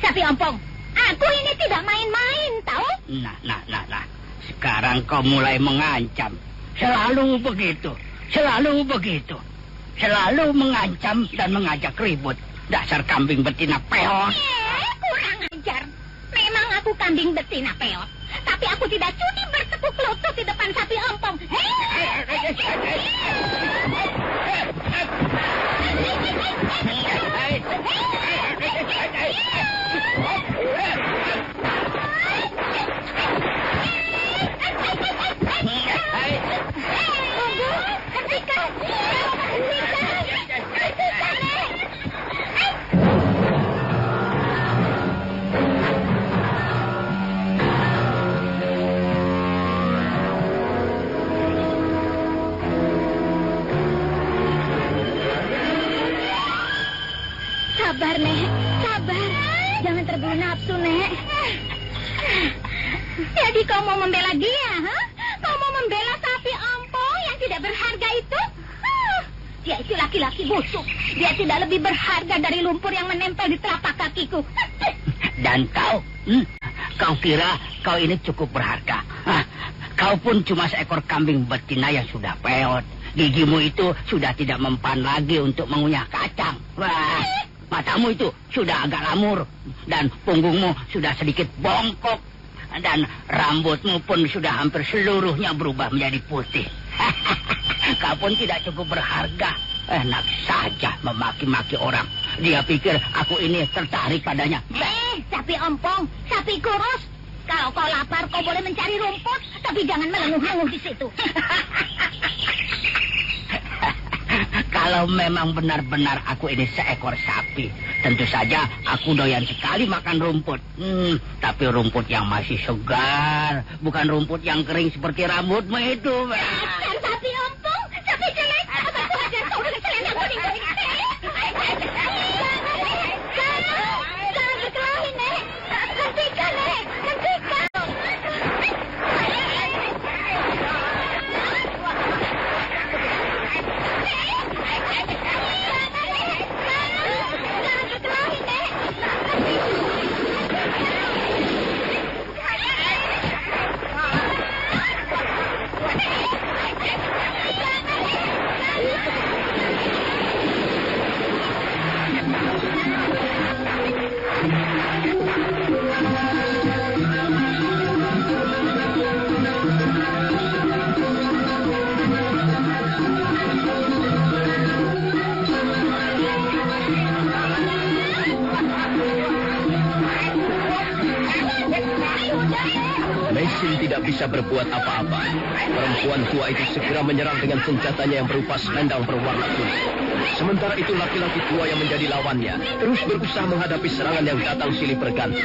Sapi Ompong, aku ini tidak main-main, tahu? Nah. Sekarang kau mulai mengancam. Selalu begitu. Selalu mengancam dan mengajak ribut. Dasar kambing betina peot. Kurang ajar. Memang aku kambing betina peot. Tapi aku tidak sudi bertepuk lutut di depan Sapi Ompong. Sabar, Nek. Sabar. Jangan terburu nafsu, Nek. Jadi kau mau membela dia, ha? Kau mau membela Sapi Ompong yang tidak berharga itu? Dia itu laki-laki busuk. Dia tidak lebih berharga dari lumpur yang menempel di telapak kakiku. Dan kau? Kau kira kau ini cukup berharga? Kau pun cuma seekor kambing betina yang sudah peot. Gigimu itu sudah tidak mempan lagi untuk mengunyah kacang. Wah, matamu itu sudah agak lamur. Dan punggungmu sudah sedikit bongkok. Dan rambutmu pun sudah hampir seluruhnya berubah menjadi putih. Kau pun tidak cukup berharga. Enak saja memaki-maki orang. Dia pikir aku ini tertarik padanya. Sapi Ompong, sapi kurus. Kalau kau lapar, kau boleh mencari rumput. Tapi jangan melenguh-lenguh di situ. Kalau memang benar-benar aku ini seekor sapi, tentu saja aku doyan sekali makan rumput. Tapi rumput yang masih segar, bukan rumput yang kering seperti rambutmu itu. Sapi Ompong, sapi jelek. Apa aku hajar kau dengan celana kuning-kuning? Jangan berkelahi, Nek. Hentikan, Nek. Hentikan. Mesin tidak bisa berbuat apa-apa. Perempuan tua itu segera menyerang dengan senjatanya yang berupa selendang berwarna kuning. Sementara itu laki-laki tua yang menjadi lawannya terus berusaha menghadapi serangan yang datang silih berganti.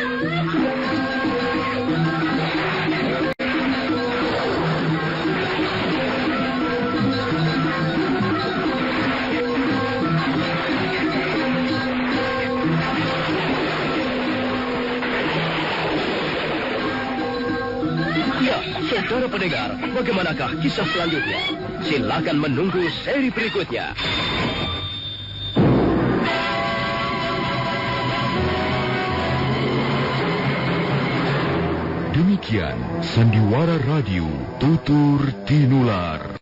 Saudara pendengar, bagaimanakah kisah selanjutnya? Silakan menunggu seri berikutnya. Demikian Sandiwara Radio Tutur Tinular.